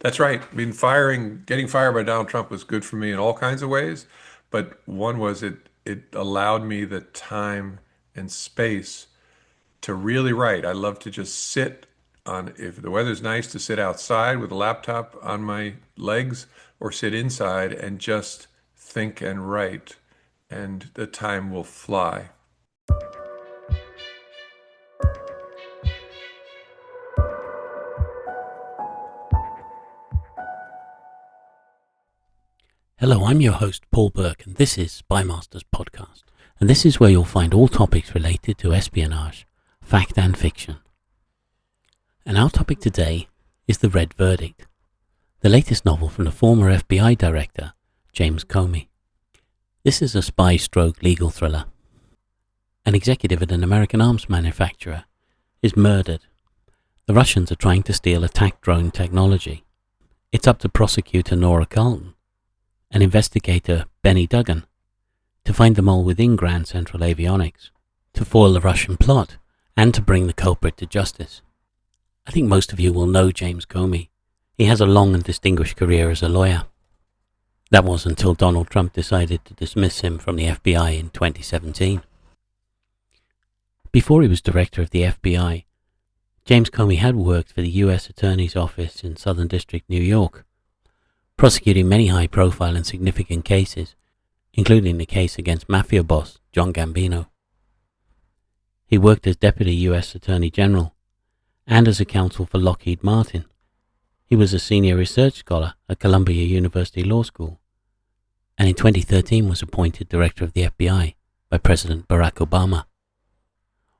That's right. I mean, getting fired by Donald Trump was good for me in all kinds of ways, but one was it allowed me the time and space to really write. I love to just sit on, if the weather's nice, to sit outside with a laptop on my legs or sit inside and just think and write, and the time will fly. Hello, I'm your host, Paul Burke, and this is Spy Masters Podcast. And this is where you'll find all topics related to espionage, fact and fiction. And our topic today is The Red Verdict, the latest novel from the former FBI director, James Comey. This is a spy-stroke legal thriller. An executive at an American arms manufacturer is murdered. The Russians are trying to steal attack drone technology. It's up to prosecutor Nora Carleton and investigator Benny Duggan to find the mole within Grand Central Avionics, to foil the Russian plot, and to bring the culprit to justice. I think most of you will know James Comey. He has a long and distinguished career as a lawyer. That was until Donald Trump decided to dismiss him from the FBI in 2017. Before he was director of the FBI, James Comey had worked for the US Attorney's Office in Southern District, New York, prosecuting many high-profile and significant cases, including the case against mafia boss John Gambino. He worked as Deputy US Attorney General and as a counsel for Lockheed Martin. He was a senior research scholar at Columbia University Law School, and in 2013 was appointed Director of the FBI by President Barack Obama,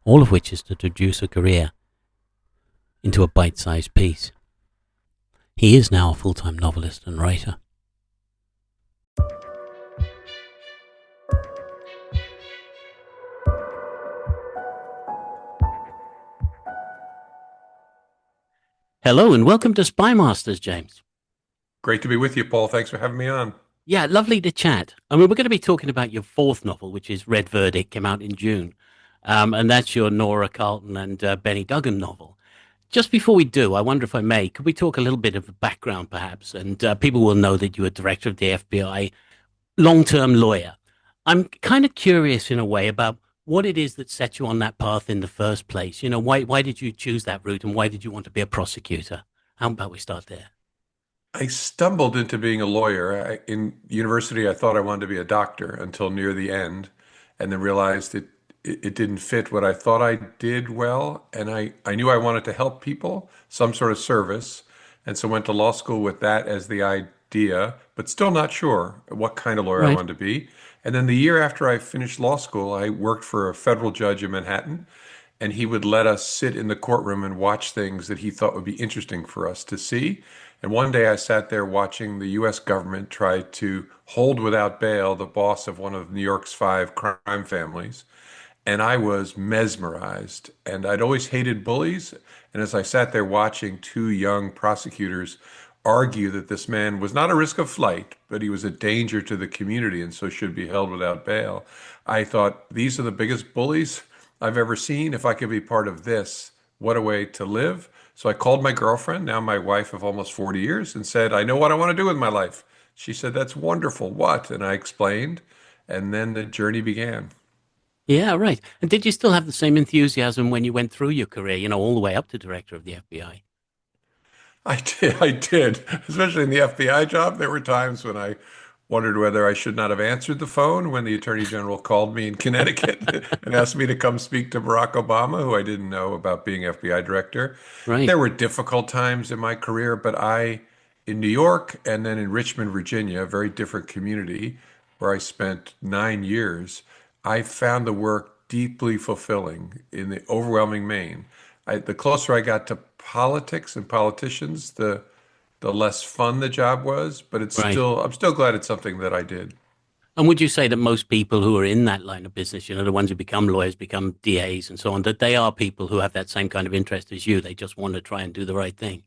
all of which is to reduce a career into a bite-sized piece. He is now a full-time novelist and writer. Hello and welcome to Spy Masters, James. Great to be with you, Paul. Thanks for having me on. Yeah, lovely to chat. I mean, we're going to be talking about your fourth novel, which is Red Verdict, came out in June. And that's your Nora Carleton and Benny Duggan novel. Just before we do, I wonder if I may, could we talk a little bit of the background perhaps? And people will know that you were director of the FBI, long-term lawyer. I'm kind of curious in a way about what it is that set you on that path in the first place. You know, why did you choose that route and why did you want to be a prosecutor? How about we start there? I stumbled into being a lawyer. In university, I thought I wanted to be a doctor until near the end, and then realized it didn't fit what I thought I did well. And I knew I wanted to help people, some sort of service. And so went to law school with that as the idea, but still not sure what kind of lawyer I Right. wanted to be. And then the year after I finished law school, I worked for a federal judge in Manhattan, and he would let us sit in the courtroom and watch things that he thought would be interesting for us to see. And one day I sat there watching the US government try to hold without bail the boss of one of New York's five crime families. And I was mesmerized. And I'd always hated bullies. And as I sat there watching two young prosecutors argue that this man was not a risk of flight, but he was a danger to the community and so should be held without bail, I thought, these are the biggest bullies I've ever seen. If I could be part of this, what a way to live. So I called my girlfriend, now my wife of almost 40 years, and said, I know what I want to do with my life. She said, that's wonderful. What? And I explained, and then the journey began. Yeah, right. And did you still have the same enthusiasm when you went through your career, you know, all the way up to director of the FBI? I did, especially in the FBI job. There were times when I wondered whether I should not have answered the phone when the Attorney General called me in Connecticut and asked me to come speak to Barack Obama, who I didn't know about being FBI director. Right. There were difficult times in my career, but in New York and then in Richmond, Virginia, a very different community where I spent 9 years, I found the work deeply fulfilling in the overwhelming main. The closer I got to politics and politicians, the less fun the job was, but Right. I'm still glad it's something that I did. And would you say that most people who are in that line of business, you know, the ones who become lawyers, become DAs and so on, that they are people who have that same kind of interest as you? They just want to try and do the right thing.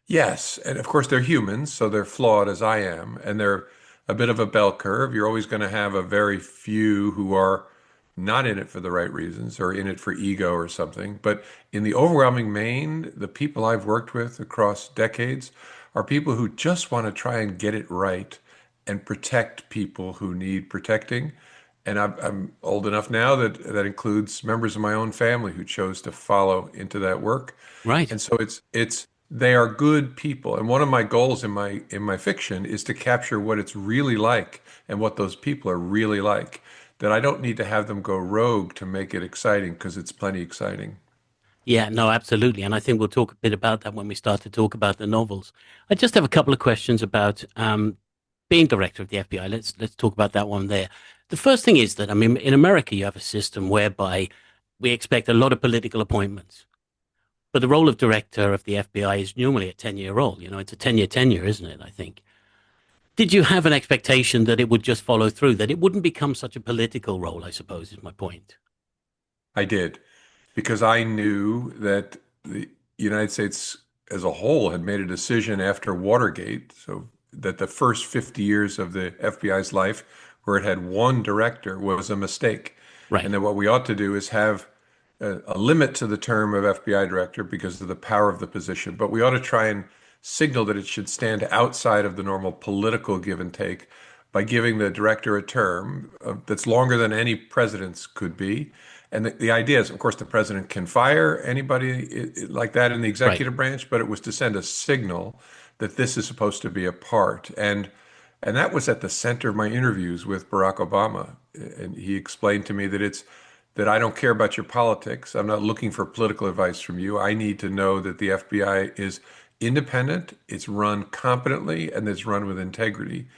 Yes, and of course they're humans, so they're flawed as I am, and they're a bit of a bell curve. You're always going to have a very few who are not in it for the right reasons or in it for ego or something. But in the overwhelming main, the people I've worked with across decades are people who just want to try and get it right and protect people who need protecting. And I'm old enough now that that includes members of my own family who chose to follow into that work. Right. And so it's they are good people. And one of my goals in my fiction is to capture what it's really like and what those people are really like. That I don't need to have them go rogue to make it exciting because it's plenty exciting. Yeah, no, absolutely. And I think we'll talk a bit about that when we start to talk about the novels. I just have a couple of questions about being director of the FBI. Let's talk about that one there. The first thing is that I mean, in America, you have a system whereby we expect a lot of political appointments, but the role of director of the FBI is normally a 10-year role. You know, it's a 10-year tenure, isn't it? I think. Did you have an expectation that it would just follow through, that it wouldn't become such a political role? I suppose is my point. I did, because I knew that the United States as a whole had made a decision after Watergate, so that the first 50 years of the FBI's life, where it had one director, was a mistake. And Right. that what we ought to do is have a limit to the term of FBI director because of the power of the position, but we ought to try and signal that it should stand outside of the normal political give and take by giving the director a term that's longer than any president's could be. And the idea is, of course, the president can fire anybody like that in the Right. executive branch, but it was to send a signal that this is supposed to be a part. And that was at the center of my interviews with Barack Obama. And he explained to me that it's that I don't care about your politics. I'm not looking for political advice from you. I need to know that the FBI is independent, it's run competently, and it's run with integrity.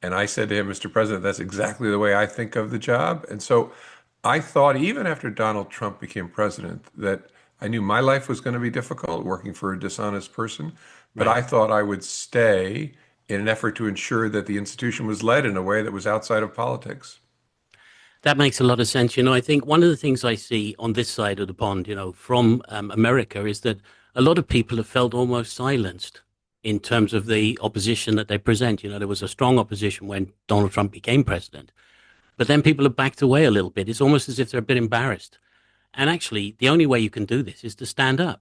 And I said to him, Mr. President, that's exactly the way I think of the job. And so I thought, even after Donald Trump became president, that I knew my life was going to be difficult working for a dishonest person, but Right. I thought I would stay in an effort to ensure that the institution was led in a way that was outside of politics. That makes a lot of sense. You know, I think one of the things I see on this side of the pond, you know, from America is that a lot of people have felt almost silenced in terms of the opposition that they present. You know, there was a strong opposition when Donald Trump became president, but then people have backed away a little bit. It's almost as if they're a bit embarrassed. And actually, the only way you can do this is to stand up.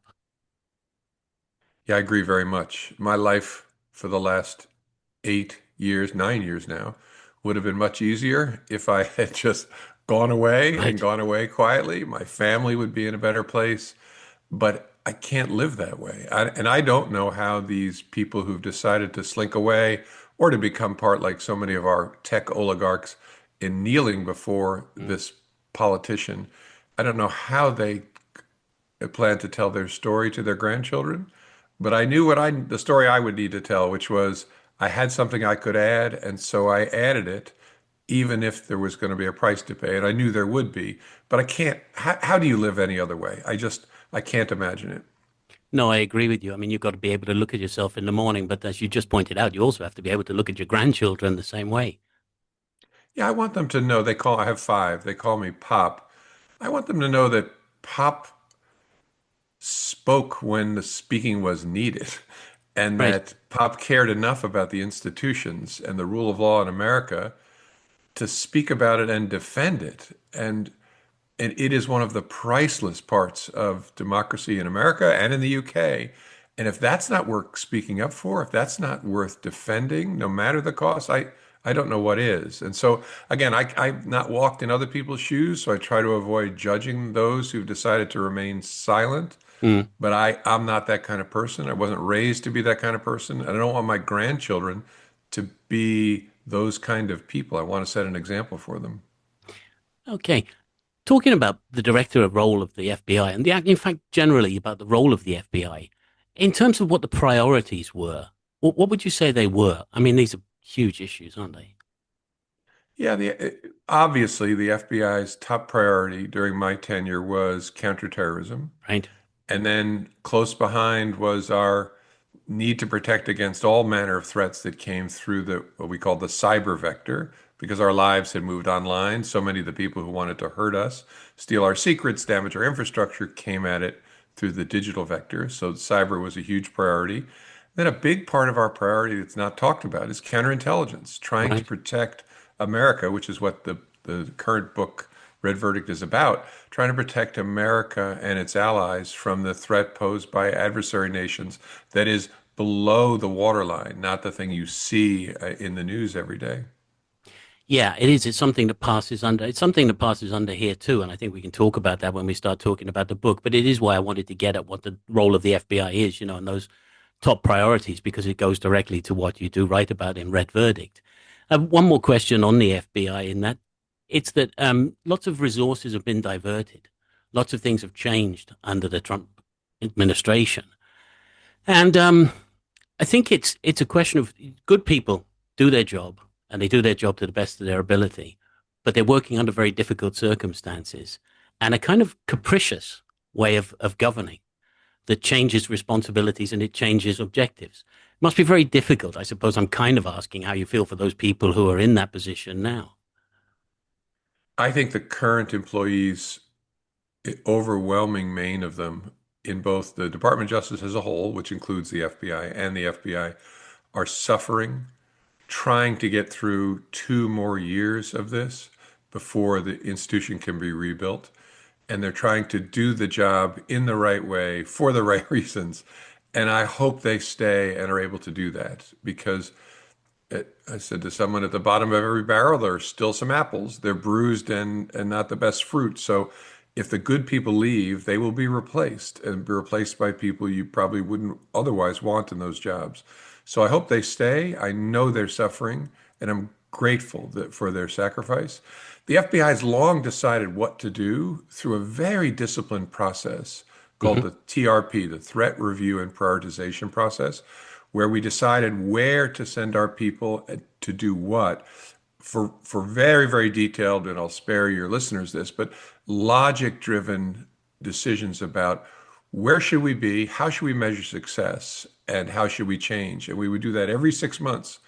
Yeah, I agree very much. My life for the last 8 years, 9 years now, would have been much easier if I had just gone away and Right. gone away quietly. My family would be in a better place, but I can't live that way. And I don't know how these people who've decided to slink away or to become part, like so many of our tech oligarchs, in kneeling before Mm. this politician, I don't know how they plan to tell their story to their grandchildren. But I knew the story I would need to tell, which was I had something I could add, and so I added it, even if there was going to be a price to pay, and I knew there would be. But I can't. How do you live any other way? I can't imagine it. No, I agree with you. I mean, you've got to be able to look at yourself in the morning, but as you just pointed out, you also have to be able to look at your grandchildren the same way. Yeah, I want them to know. I have five. They call me Pop. I want them to know that Pop spoke when the speaking was needed, and Right. that Pop cared enough about the institutions and the rule of law in America to speak about it and defend it. And it is one of the priceless parts of democracy in America and in the UK. And if that's not worth speaking up for, if that's not worth defending, no matter the cost, I don't know what is. And so, again, I've not walked in other people's shoes, so I try to avoid judging those who've decided to remain silent. Mm. But I'm not that kind of person. I wasn't raised to be that kind of person. And I don't want my grandchildren to be those kind of people. I want to set an example for them. Okay. Talking about the director role of the FBI and in fact, generally about the role of the FBI, in terms of what the priorities were, what would you say they were? I mean, these are huge issues, aren't they? Yeah, obviously the FBI's top priority during my tenure was counterterrorism. Right. And then close behind was our need to protect against all manner of threats that came through the what we call the cyber vector, because our lives had moved online. So many of the people who wanted to hurt us, steal our secrets, damage our infrastructure, came at it through the digital vector. So cyber was a huge priority. Then a big part of our priority that's not talked about is counterintelligence, trying to Right. protect America, which is what the current book Red Verdict is about, trying to protect America and its allies from the threat posed by adversary nations that is below the waterline, not the thing you see in the news every day. Yeah, it is. It's something that passes under. It's something that passes under here too, and I think we can talk about that when we start talking about the book. But it is why I wanted to get at what the role of the FBI is, and those top priorities, because it goes directly to what you do write about in Red Verdict. One more question on the FBI in that it's that lots of resources have been diverted, lots of things have changed under the Trump administration, and I think it's a question of good people do their job and they do their job to the best of their ability, but they're working under very difficult circumstances and a kind of capricious way of governing that changes responsibilities and it changes objectives. It must be very difficult. I suppose I'm kind of asking how you feel for those people who are in that position now. I think the current employees, overwhelming main of them in both the Department of Justice as a whole, which includes the FBI and the FBI, are suffering, trying to get through 2 more years of this before the institution can be rebuilt. And they're trying to do the job in the right way for the right reasons. And I hope they stay and are able to do that because I said to someone at the bottom of every barrel, there are still some apples. They're bruised and not the best fruit. So if the good people leave, they will be replaced and be replaced by people you probably wouldn't otherwise want in those jobs. So I hope they stay. I know they're suffering, and I'm grateful for their sacrifice. The FBI has long decided what to do through a very disciplined process called Hmm. the TRP, the Threat Review and Prioritization Process, where we decided where to send our people to do what for very, very detailed, and I'll spare your listeners this, but logic-driven decisions about where should we be, how should we measure success, and how should we change. And we would do that every 6 months.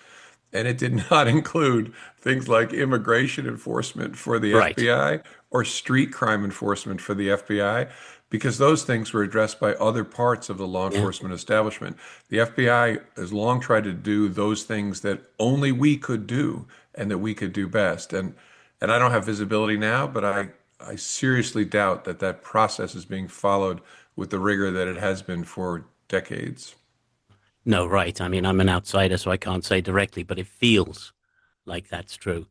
And it did not include things like immigration enforcement for the Right. FBI or street crime enforcement for the FBI, because those things were addressed by other parts of the law Yeah. enforcement establishment. The FBI has long tried to do those things that only we could do and that we could do best. And I don't have visibility now, but I seriously doubt that that process is being followed with the rigor that it has been for decades. No, right. I mean, I'm an outsider, so I can't say directly, but it feels like that's true.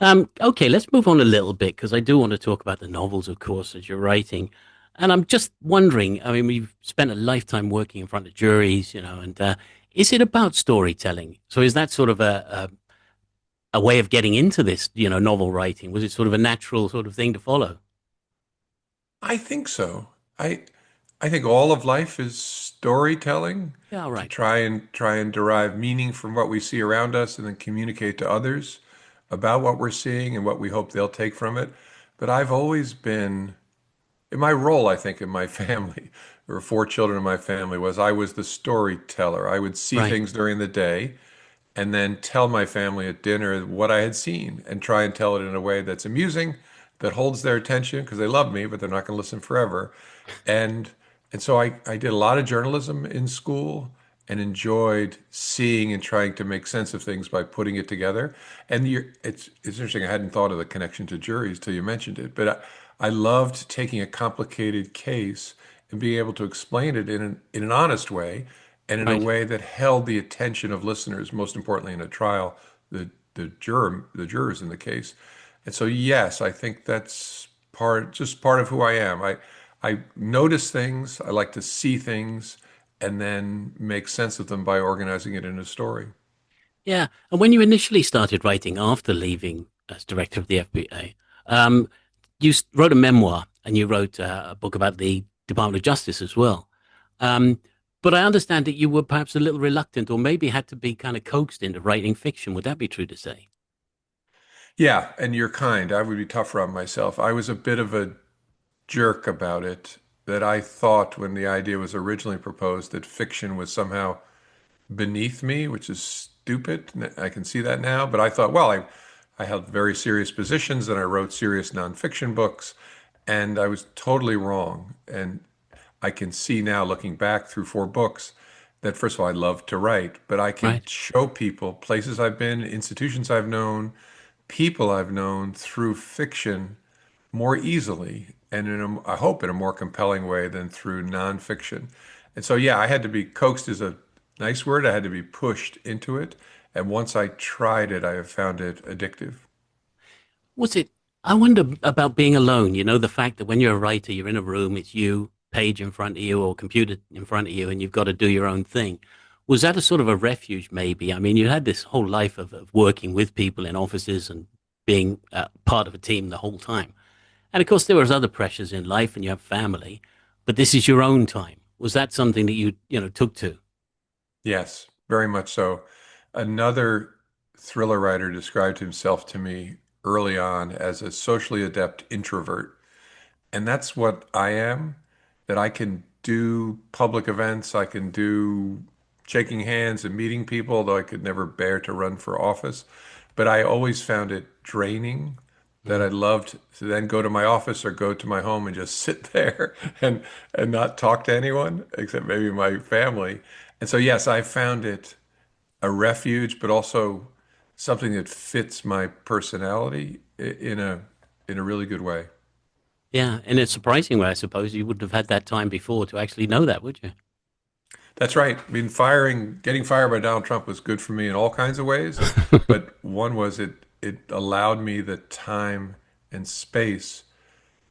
Okay, let's move on a little bit because I do want to talk about the novels, of course, as you're writing. And I'm just wondering, I mean, we've spent a lifetime working in front of juries, and is it about storytelling? So is that sort of a way of getting into this, novel writing? Was it sort of a natural sort of thing to follow? I think so. I think all of life is storytelling Yeah, all to right. try and derive meaning from what we see around us and then communicate to others about what we're seeing and what we hope they'll take from it. But I've always been in my role, I think, in my family, there were 4 children in my family, was I was the storyteller. I would see Right. things during the day and then tell my family at dinner what I had seen and try and tell it in a way that's amusing, that holds their attention because they love me, but they're not going to listen forever. And and so I did a lot of journalism in school and enjoyed seeing and trying to make sense of things by putting it together. And it's interesting. I hadn't thought of the connection to juries till you mentioned it, but I loved taking a complicated case and being able to explain it in an honest way and in a Right. way that held the attention of listeners, most importantly in a trial, the jurors in the case. And so, yes, I think that's just part of who I am. I notice things, I like to see things, and then make sense of them by organizing it in a story. Yeah. And when you initially started writing after leaving as director of the FBI, you wrote a memoir and you wrote a book about the Department of Justice as well. Um, but I understand that you were perhaps a little reluctant or maybe had to be kind of coaxed into writing fiction. Would that be true to say? Yeah, and you're kind. I would be tougher on myself. I was a bit of a jerk about it, that I thought when the idea was originally proposed that fiction was somehow beneath me, which is stupid. I can see that now, but I thought, well, I held very serious positions and I wrote serious nonfiction books, and I was totally wrong. And I can see now, looking back through 4 books, that first of all, I love to write, but I can Right. show people places I've been, institutions I've known, people I've known through fiction more easily and I hope in a more compelling way than through nonfiction. And so, yeah, I had to be coaxed as a Nice word. I had to be pushed into it. And once I tried it, I have found it addictive. Was it? I wonder about being alone. You know, the fact that when you're a writer, you're in a room, it's you, page in front of you, or computer in front of you, and you've got to do your own thing. Was that a sort of a refuge, maybe? I mean, you had this whole life of working with people in offices and being part of a team the whole time. And of course, there was other pressures in life, and you have family, but this is your own time. Was that something that you took to? Yes, very much so. Another thriller writer described himself to me early on as a socially adept introvert. And that's what I am, that I can do public events, I can do shaking hands and meeting people, although I could never bear to run for office. But I always found it draining, that I Mm. loved to then go to my office or go to my home and just sit there and not talk to anyone except maybe my family. And so yes, I found it a refuge, but also something that fits my personality in a really good way. Yeah, in a surprising way, I suppose you wouldn't have had that time before to actually know that, would you? That's right. I mean, getting fired by Donald Trump was good for me in all kinds of ways, but one was it allowed me the time and space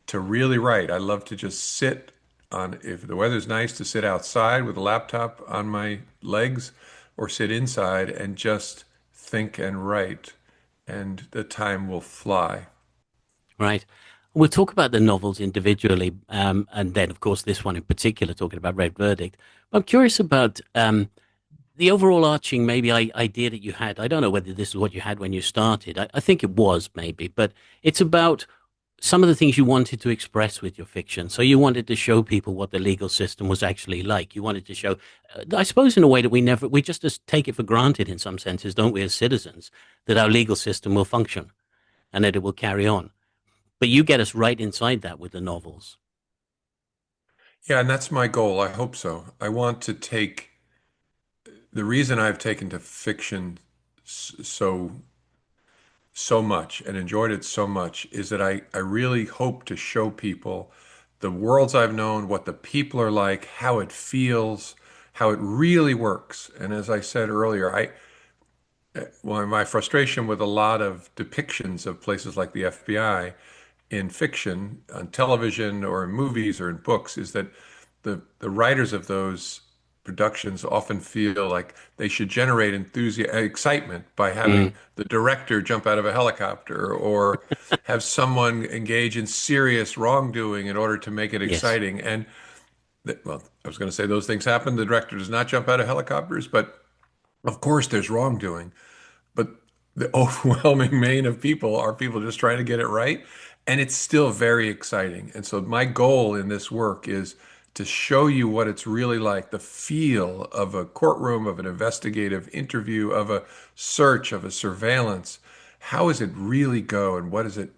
to really write. I love to just sit on, if the weather's nice, to sit outside with a laptop on my legs or sit inside and just think and write, and the time will fly. Right. We'll talk about the novels individually, and then, of course, this one in particular, talking about Red Verdict. I'm curious about the overall arching maybe idea that you had. I don't know whether this is what you had when you started. I think it was maybe, but it's about some of the things you wanted to express with your fiction. So you wanted to show people what the legal system was actually like. You wanted to show, I suppose, in a way that we just take it for granted in some senses, don't we, as citizens, that our legal system will function and that it will carry on. But you get us right inside that with the novels. Yeah, and that's my goal. I hope so. I want to take the reason I've taken to fiction so much and enjoyed it so much is that I really hope to show people the worlds I've known, what the people are like, how it feels, how it really works. And as I said earlier, well, my frustration with a lot of depictions of places like the FBI in fiction, on television or in movies or in books, is that the writers of those productions often feel like they should generate excitement by Mm, having the director jump out of a helicopter or have someone engage in serious wrongdoing in order to make it yes. exciting. And well, I was going to say those things happen. The director does not jump out of helicopters, but of course there's wrongdoing. But the overwhelming main of people are people just trying to get it right. And it's still very exciting. And so my goal in this work is to show you what it's really like, the feel of a courtroom, of an investigative interview, of a search, of a surveillance. How does it really go? And what is it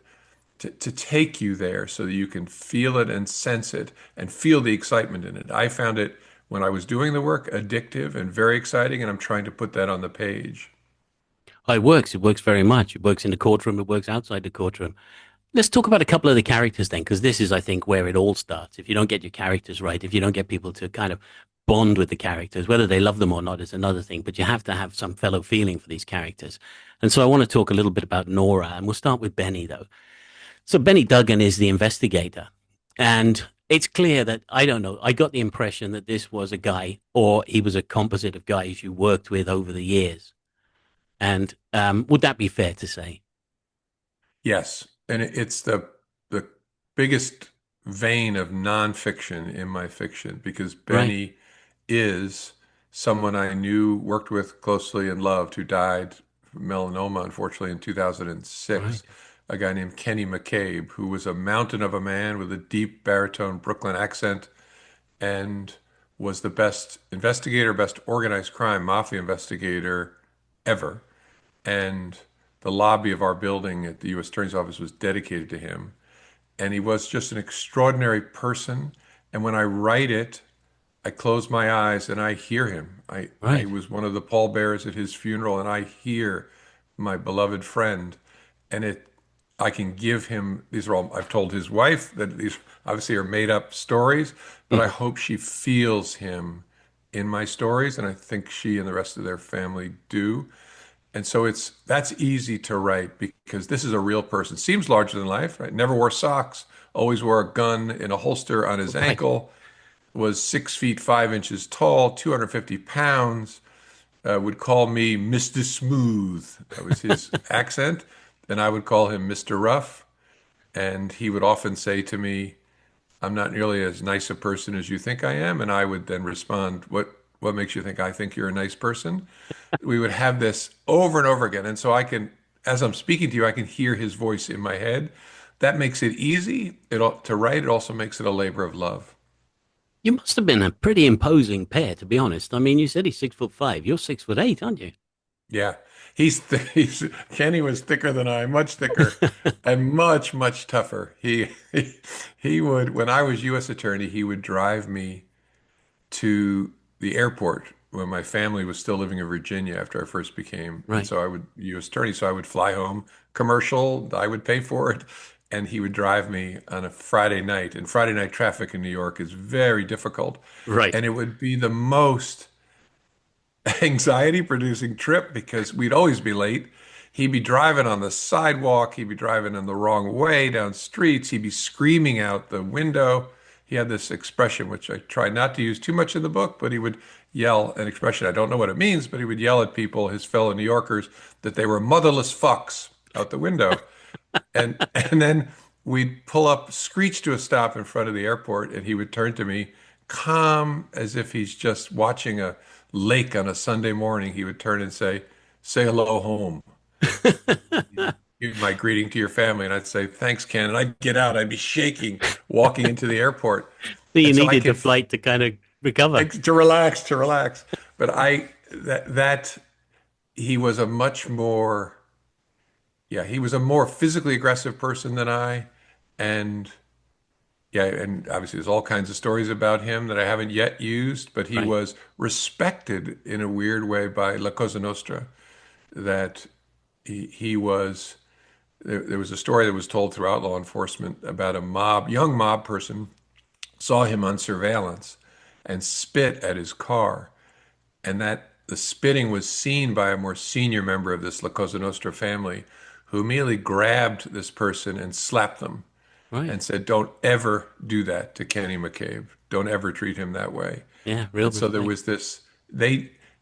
to take you there so that you can feel it and sense it and feel the excitement in it? I found it when I was doing the work addictive and very exciting, and I'm trying to put that on the page. Oh, it works. It works very much. It works in the courtroom. It works outside the courtroom. Let's talk about a couple of the characters then, because this is, I think, where it all starts. If you don't get your characters right, if you don't get people to kind of bond with the characters, whether they love them or not is another thing, but you have to have some fellow feeling for these characters. And so I want to talk a little bit about Nora, and we'll start with Benny, though. So Benny Duggan is the investigator. And it's clear that, I don't know, I got the impression that this was a guy, or he was a composite of guys you worked with over the years. And would that be fair to say? Yes, and it's the biggest vein of nonfiction in my fiction because Right, Benny is someone I knew, worked with closely, and loved, who died from melanoma, unfortunately, in 2006. right, A guy named Kenny McCabe, who was a mountain of a man with a deep baritone Brooklyn accent and was the best investigator, best organized crime mafia investigator ever. And the lobby of our building at the U.S. Attorney's office was dedicated to him. And he was just an extraordinary person. And when I write it, I close my eyes and I hear him. I right. was one of the pallbearers at his funeral, and I hear my beloved friend. And I can give him, these are all, I've told his wife that these obviously are made up stories, but I hope she feels him in my stories, and I think she and the rest of their family do. And so that's easy to write because this is a real person. Seems larger than life, right? Never wore socks, always wore a gun in a holster on his Right. ankle, was 6 feet 5 inches tall, 250 pounds, would call me Mr. Smooth. That was his accent. And I would call him Mr. Rough. And he would often say to me, I'm not nearly as nice a person as you think I am. And I would then respond, what makes you think you're a nice person? We would have this over and over again. And so as I'm speaking to you, I can hear his voice in my head. That makes it easy to write. It also makes it a labor of love. You must have been a pretty imposing pair, to be honest. I mean, you said he's 6'5". You're 6'8", aren't you? Yeah. Kenny was thicker than I, much thicker and much, much tougher. He would, when I was U.S. attorney, he would drive me to the airport when my family was still living in Virginia after I first became. And Right. so I would, U.S. attorney, so I would fly home commercial, I would pay for it, and he would drive me on a Friday night. And Friday night traffic in New York is very difficult. Right. And it would be the most anxiety producing trip because we'd always be late. He'd be driving on the sidewalk, he'd be driving in the wrong way down streets, he'd be screaming out the window. He had this expression, which I try not to use too much in the book, but he would yell an expression. I don't know what it means, but he would yell at people, his fellow New Yorkers, that they were motherless fucks out the window. And then we'd pull up, screech to a stop in front of the airport, and he would turn to me, calm as if he's just watching a lake on a Sunday morning. He would turn and say hello home. Give my greeting to your family. And I'd say, thanks, Ken. And I'd get out. I'd be shaking walking into the airport. So you And so I needed the could flight to kind of recover. to relax. But that he was a much more, yeah, he was a more physically aggressive person than I. And yeah, and obviously there's all kinds of stories about him that I haven't yet used, but he Right. was respected in a weird way by La Cosa Nostra, that he was, there was a story that was told throughout law enforcement about a young mob person saw him on surveillance and spit at his car, and that the spitting was seen by a more senior member of this La Cosa Nostra family, who immediately grabbed this person and slapped them Right. and said, "Don't ever do that to Kenny McCabe. Don't ever treat him that way." Yeah. Real And so there respect. was this,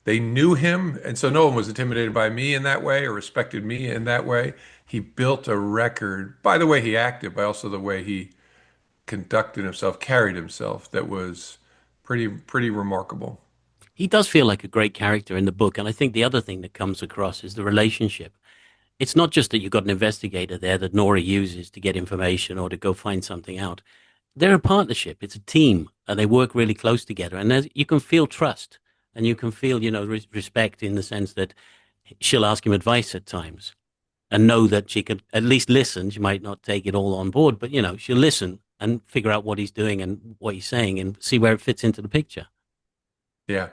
they knew him, and so no one was intimidated by me in that way or respected me in that way. He built a record by the way he acted, but also the way he conducted himself, carried himself, that was pretty remarkable. He does feel like a great character in the book. And I think the other thing that comes across is the relationship. It's not just that you've got an investigator there that Nora uses to get information or to go find something out. They're a partnership. It's a team, and they work really close together. And you can feel trust, and you can feel, respect in the sense that she'll ask him advice at times, and know that she could at least listen. She might not take it all on board, but she'll listen and figure out what he's doing and what he's saying, and see where it fits into the picture. Yeah.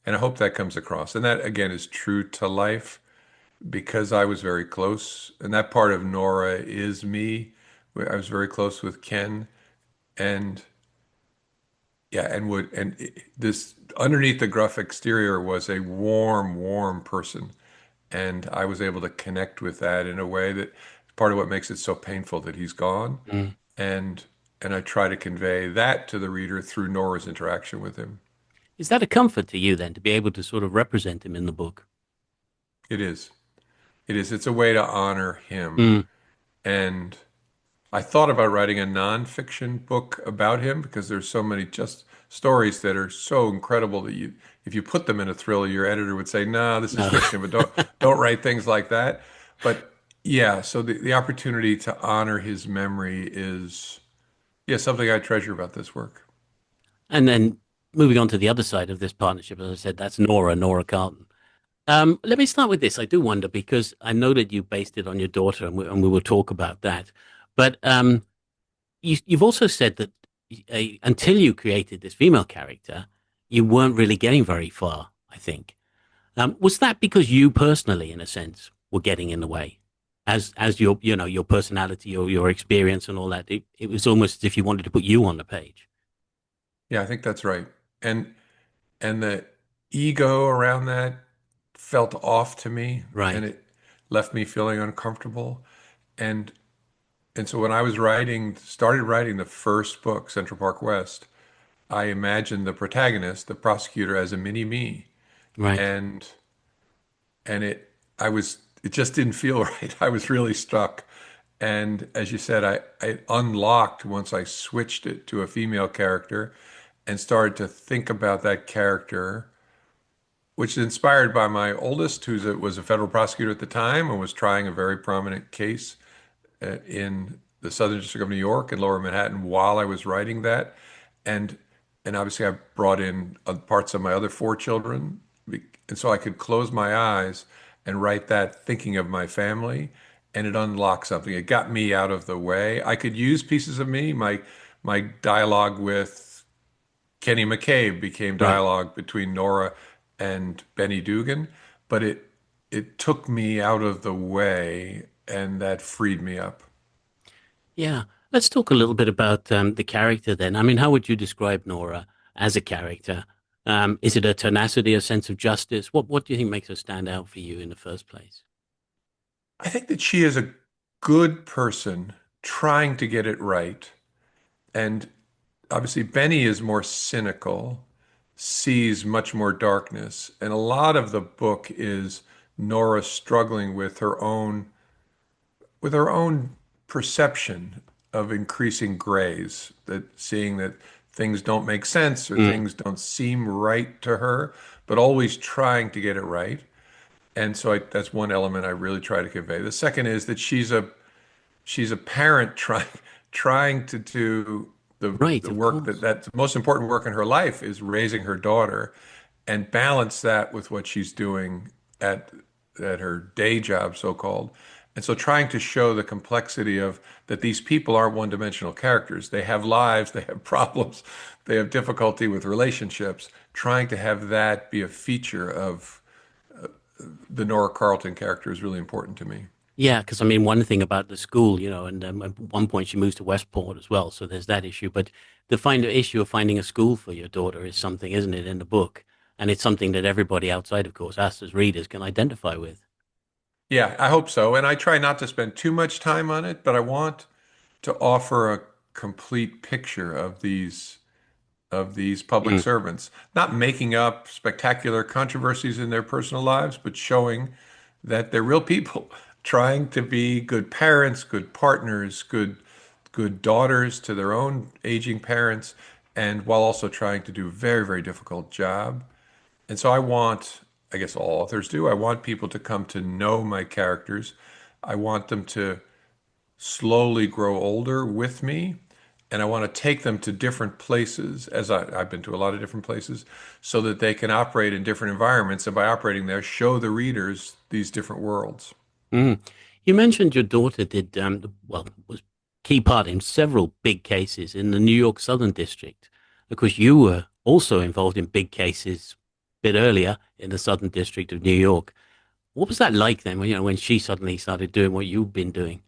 And I hope that comes across. And that again is true to life because I was very close. And that part of Nora is me. I was very close with Ken, and yeah, this underneath the gruff exterior was a warm person. And I was able to connect with that in a way that part of what makes it so painful that he's gone. Mm. And and I try to convey that to the reader through Nora's interaction with him. Is that a comfort to you then to be able to sort of represent him in the book? It is. It is. It's a way to honor him. Mm. And I thought about writing a nonfiction book about him because there's so many just stories that are so incredible that if you put them in a thriller, your editor would say, "No, this is No. fiction, but don't write things like that." But yeah, so the opportunity to honor his memory is, yeah, something I treasure about this work. And then moving on to the other side of this partnership, as I said, that's Nora Carleton. Let me start with this. I do wonder because I know that you based it on your daughter, and we will talk about that. But you've also said that until you created this female character, you weren't really getting very far, I think. Was that because you personally, in a sense, were getting in the way? As your personality or your experience and all that, it was almost as if you wanted to put you on the page. Yeah, I think that's right. And and the ego around that felt off to me, and Right. it left me feeling uncomfortable. And and so when I was writing, started writing the first book, Central Park West, I imagined the protagonist, the prosecutor, as a mini me, Right. and and it just didn't feel right. I was really stuck. And as you said, I unlocked once I switched it to a female character and started to think about that character, which is inspired by my oldest, was a federal prosecutor at the time and was trying a very prominent case in the Southern District of New York in Lower Manhattan while I was writing that. And and obviously I brought in parts of my other four children, and so I could close my eyes and write that thinking of my family, and it unlocked something. It got me out of the way. I could use pieces of me. My dialogue with Kenny McCabe became Right. dialogue between Nora and Benny Dugan, but it took me out of the way, and that freed me up. Yeah. Let's talk a little bit about the character then. I mean, how would you describe Nora as a character? Is it a tenacity, a sense of justice? What do you think makes her stand out for you in the first place? I think that she is a good person trying to get it right. And obviously, Benny is more cynical, sees much more darkness. And a lot of the book is Nora struggling with her own perception of increasing grays, that seeing that things don't make sense or Mm, things don't seem right to her, but always trying to get it right. And so that's one element I really try to convey. The second is that she's a parent trying to do right, the of work course. that's the most important work in her life is raising her daughter and balance that with what she's doing at at her day job, so called. And so trying to show the complexity of that these people aren't one-dimensional characters. They have lives, they have problems, they have difficulty with relationships. Trying to have that be a feature of the Nora Carleton character is really important to me. Yeah, because I mean, one thing about the school, and at one point she moves to Westport as well, so there's that issue. But the issue of finding a school for your daughter is something, isn't it, in the book? And it's something that everybody outside, of course, us as readers can identify with. Yeah, I hope so. And I try not to spend too much time on it, but I want to offer a complete picture of these public Mm, servants, not making up spectacular controversies in their personal lives, but showing that they're real people trying to be good parents, good partners, good daughters to their own aging parents, and while also trying to do a very, very difficult job. And so I guess all authors do, I want people to come to know my characters. I want them to slowly grow older with me. And I want to take them to different places, I've been to a lot of different places, so that they can operate in different environments. And by operating there, show the readers these different worlds. mm. You mentioned your daughter did, was key part in several big cases in the New York Southern District. Of course, you were also involved in big cases a bit earlier in the Southern District of New York. What was that like then, when she suddenly started doing what you've been doing?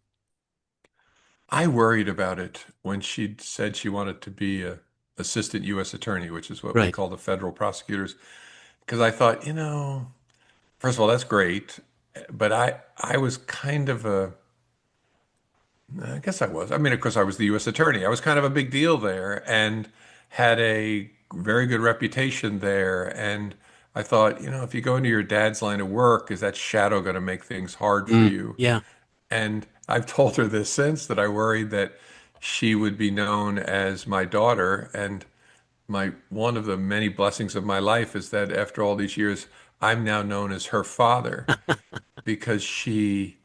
I worried about it when she said she wanted to be a Assistant U.S. Attorney, which is what we Right. call the federal prosecutors, because I thought, first of all, that's great, but I was kind of a I guess I was. I mean, of course, I was the U.S. Attorney. I was kind of a big deal there and had a very good reputation there. And I thought, if you go into your dad's line of work, is that shadow going to make things hard for Mm, you? yeah. And I've told her this since that I worried that she would be known as my daughter. And my one of the many blessings of my life is that after all these years, I'm now known as her father because she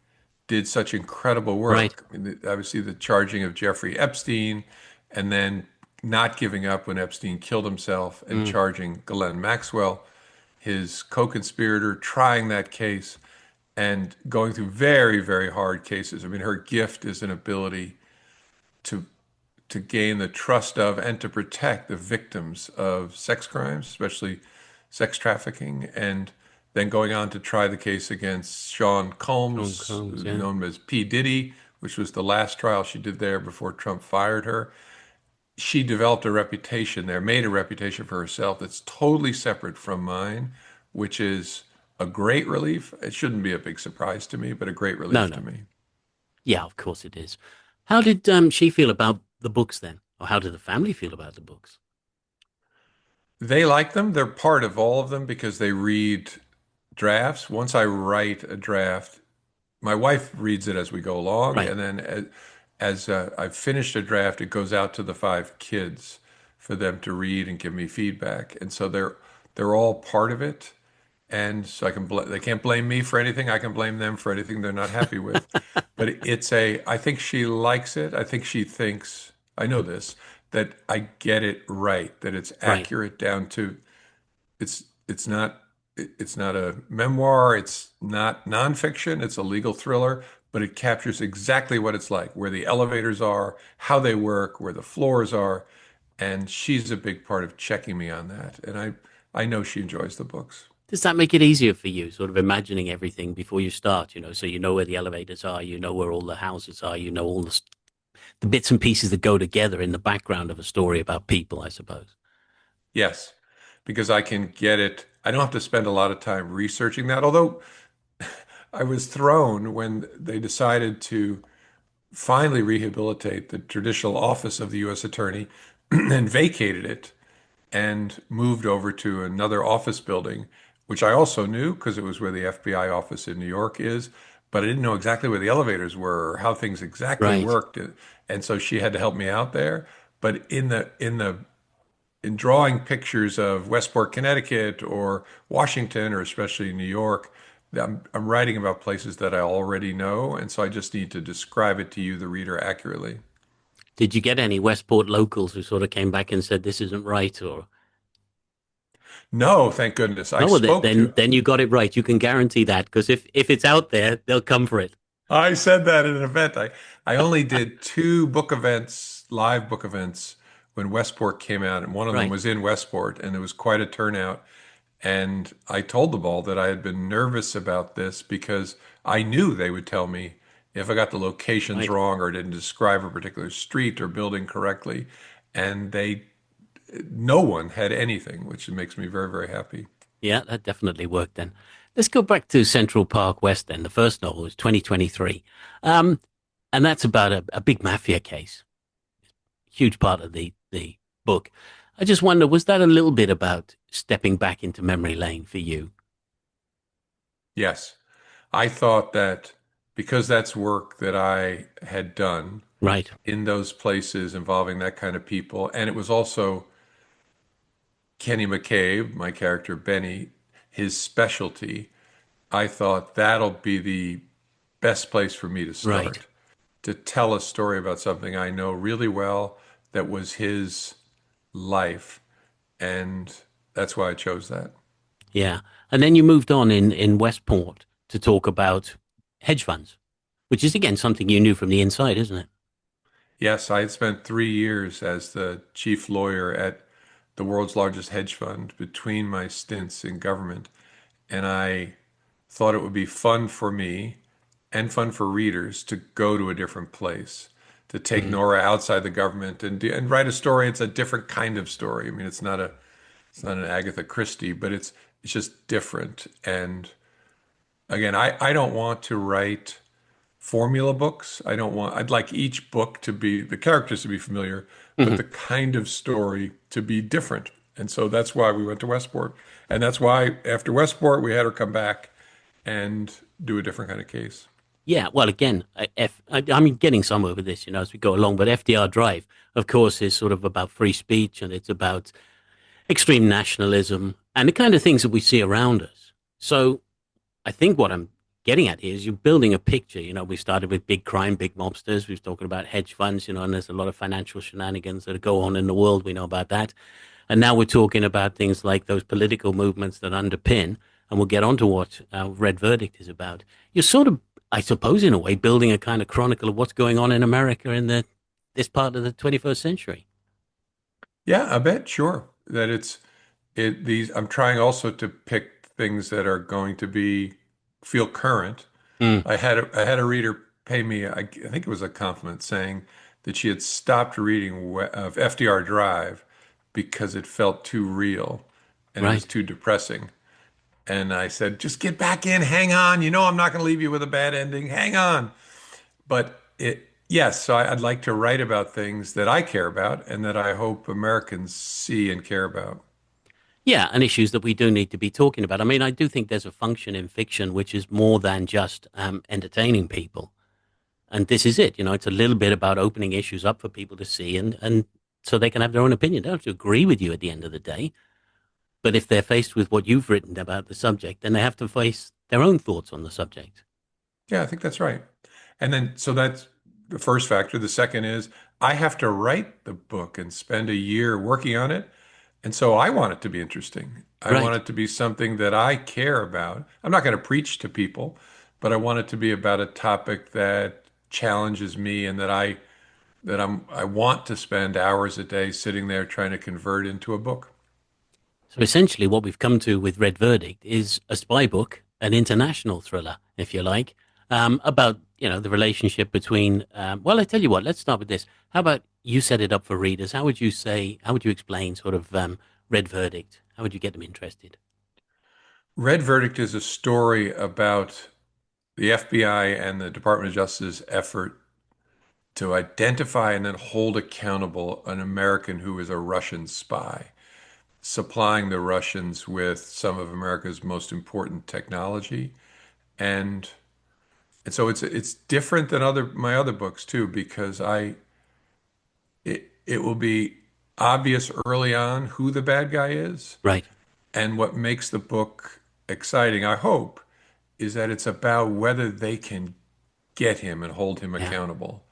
did such incredible Right. work. I mean, obviously, the charging of Jeffrey Epstein and then not giving up when Epstein killed himself and Mm, charging Ghislaine Maxwell, his co-conspirator, trying that case and going through very, very hard cases. I mean, her gift is an ability to to gain the trust of and to protect the victims of sex crimes, especially sex trafficking, and then going on to try the case against Sean Sean Combs, Combs, who's yeah. known as P. Diddy, which was the last trial she did there before Trump fired her. she developed a reputation there, made a reputation for herself that's totally separate from mine, which is a great relief. It shouldn't be a big surprise to me, but a great No, relief to no. me. Yeah, of course it is. How did she feel about the books then? Or how did the family feel about the books? They like them. They're part of all of them because they read drafts. Once I write a draft, my wife reads it as we go along, Right. and then as I've finished a draft, it goes out to the five kids for them to read and give me feedback. And so they're all part of it. And so they can't blame me for anything. I can blame them for anything they're not happy with. But I think she likes it. I think she thinks, I know this, that I get it right, that it's Right. accurate down to it's not it's not a memoir, it's not nonfiction, it's a legal thriller, but it captures exactly what it's like, where the elevators are, how they work, where the floors are, and she's a big part of checking me on that. And I know she enjoys the books. Does that make it easier for you, sort of imagining everything before you start, so you know where the elevators are, you know where all the houses are, you know all the bits and pieces that go together in the background of a story about people, I suppose. Yes, because I can get it. I don't have to spend a lot of time researching that, although I was thrown when they decided to finally rehabilitate the traditional office of the U.S. Attorney and vacated it and moved over to another office building, which I also knew because it was where the FBI office in New York is, but I didn't know exactly where the elevators were or how things exactly Right. worked. And so she had to help me out there. But in drawing pictures of Westport, Connecticut or Washington or especially New York, I'm writing about places that I already know, and so I just need to describe it to you, the reader, accurately. Did you get any Westport locals who sort of came back and said this isn't right, or No, thank goodness. I no? Well, spoke to then you got it right. You can guarantee that because if it's out there, they'll come for it. I said that at an event. I only did two book events, live book events, when Westport came out, and one of them Right. was in Westport, and it was quite a turnout. And I told them all that I had been nervous about this because I knew they would tell me if I got the locations Right. wrong or didn't describe a particular street or building correctly. And no one had anything, which makes me very, very happy. Yeah, that definitely worked then. Let's go back to Central Park West then. The first novel was 2023. Um, and that's about a big mafia case, huge part of the book. I just wonder, was that a little bit about stepping back into memory lane for you? Yes. I thought that because that's work that I had done Right. in those places involving that kind of people, and it was also Kenny McCabe, my character Benny, his specialty. I thought that'll be the best place for me to Right. start, to tell a story about something I know really well that was his life. And that's why I chose that. Yeah. And then you moved on in Westport to talk about hedge funds, which is again something you knew from the inside, isn't it? Yes, I had spent 3 years as the chief lawyer at the world's largest hedge fund between my stints in government. And I thought it would be fun for me and fun for readers to go to a different place, to take Mm. Nora outside the government and write a story. It's a different kind of story. I mean, it's not an Agatha Christie, but it's just different. And again, I don't want to write formula books. I'd like each book to be, the characters to be familiar, but Hmm. the kind of story to be different. And so that's why we went to Westport. And that's why after Westport, we had her come back and do a different kind of case. Yeah, well, again, I'm getting somewhere with this, as we go along. But FDR Drive, of course, is sort of about free speech and it's about extreme nationalism and the kind of things that we see around us. So I think what I'm getting at here is you're building a picture. We started with big crime, big mobsters. We've talking about hedge funds, and there's a lot of financial shenanigans that go on in the world. We know about that. And now we're talking about things like those political movements that underpin, and we'll get on to what Red Verdict is about. You're sort of, I suppose, in a way, building a kind of chronicle of what's going on in America in this part of the 21st century. Yeah, I bet, sure. That I'm trying also to pick things that are going to feel current. Mm. I had a reader pay me, I think it was a compliment saying that she had stopped reading of FDR Drive because it felt too real and it was Right. too depressing. And I said, just get back in, hang on. You know, I'm not going to leave you with a bad ending. Hang on. But yes, so I'd like to write about things that I care about and that I hope Americans see and care about. Yeah, and issues that we do need to be talking about. I mean, I do think there's a function in fiction which is more than just entertaining people. And this is it. It's a little bit about opening issues up for people to see and so they can have their own opinion. They don't have to agree with you at the end of the day. But if they're faced with what you've written about the subject, then they have to face their own thoughts on the subject. Yeah, I think that's right. And then, so that's the first factor. The second is I have to write the book and spend a year working on it. And so I want it to be interesting. I want Right. it to be something that I care about. I'm not going to preach to people, but I want it to be about a topic that challenges me and I want to spend hours a day sitting there trying to convert into a book. So essentially, what we've come to with Red Verdict is a spy book, an international thriller, if you like, about the relationship between. Well, I tell you what. Let's start with this. How about you set it up for readers? How would you say? How would you explain sort of Red Verdict? How would you get them interested? Red Verdict is a story about the FBI and the Department of Justice's effort to identify and then hold accountable an American who is a Russian spy, supplying the Russians with some of America's most important technology. And and so it's different than other my other books too, because it will be obvious early on who the bad guy is. Right. And what makes the book exciting, I hope, is that it's about whether they can get him and hold him Yeah. accountable.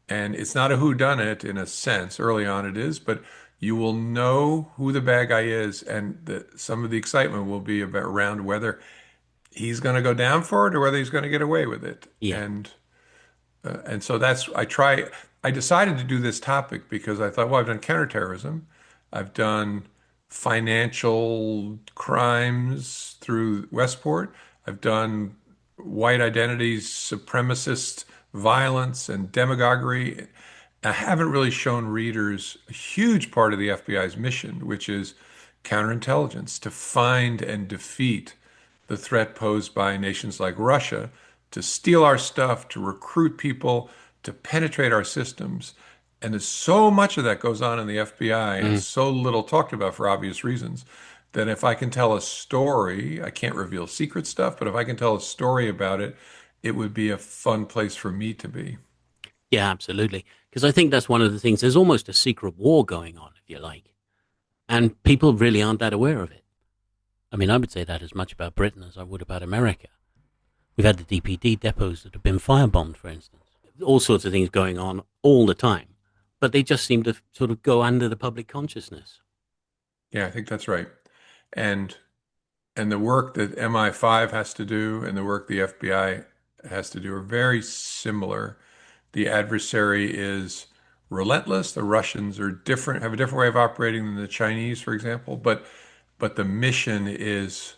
And it's not a whodunit in a sense. Early on it is, but you will know who the bad guy is, and some of the excitement will be about around whether he's going to go down for it or whether he's going to get away with it. Yeah. And so that's I decided to do this topic because I thought, well, I've done counterterrorism, I've done financial crimes through Westport, I've done white identities, supremacist violence and demagoguery. I haven't really shown readers a huge part of the FBI's mission, which is counterintelligence, to find and defeat the threat posed by nations like Russia, to steal our stuff, to recruit people, to penetrate our systems. And there's so much of that goes on in the FBI and Mm. so little talked about for obvious reasons that if I can tell a story, I can't reveal secret stuff, but if I can tell a story about it, it would be a fun place for me to be. Yeah. Absolutely. Because I think that's one of the things. There's almost a secret war going on, if you like, and people really aren't that aware of it. I mean, I would say that as much about Britain as I would about America. We've had the DPD depots that have been firebombed, for instance. All sorts of things going on all the time, but they just seem to sort of go under the public consciousness. Yeah, I think that's right. And and the work that MI5 has to do and the work the FBI has to do are very similar. The adversary is relentless. The Russians are different, have a different way of operating than the Chinese, for example, but the mission is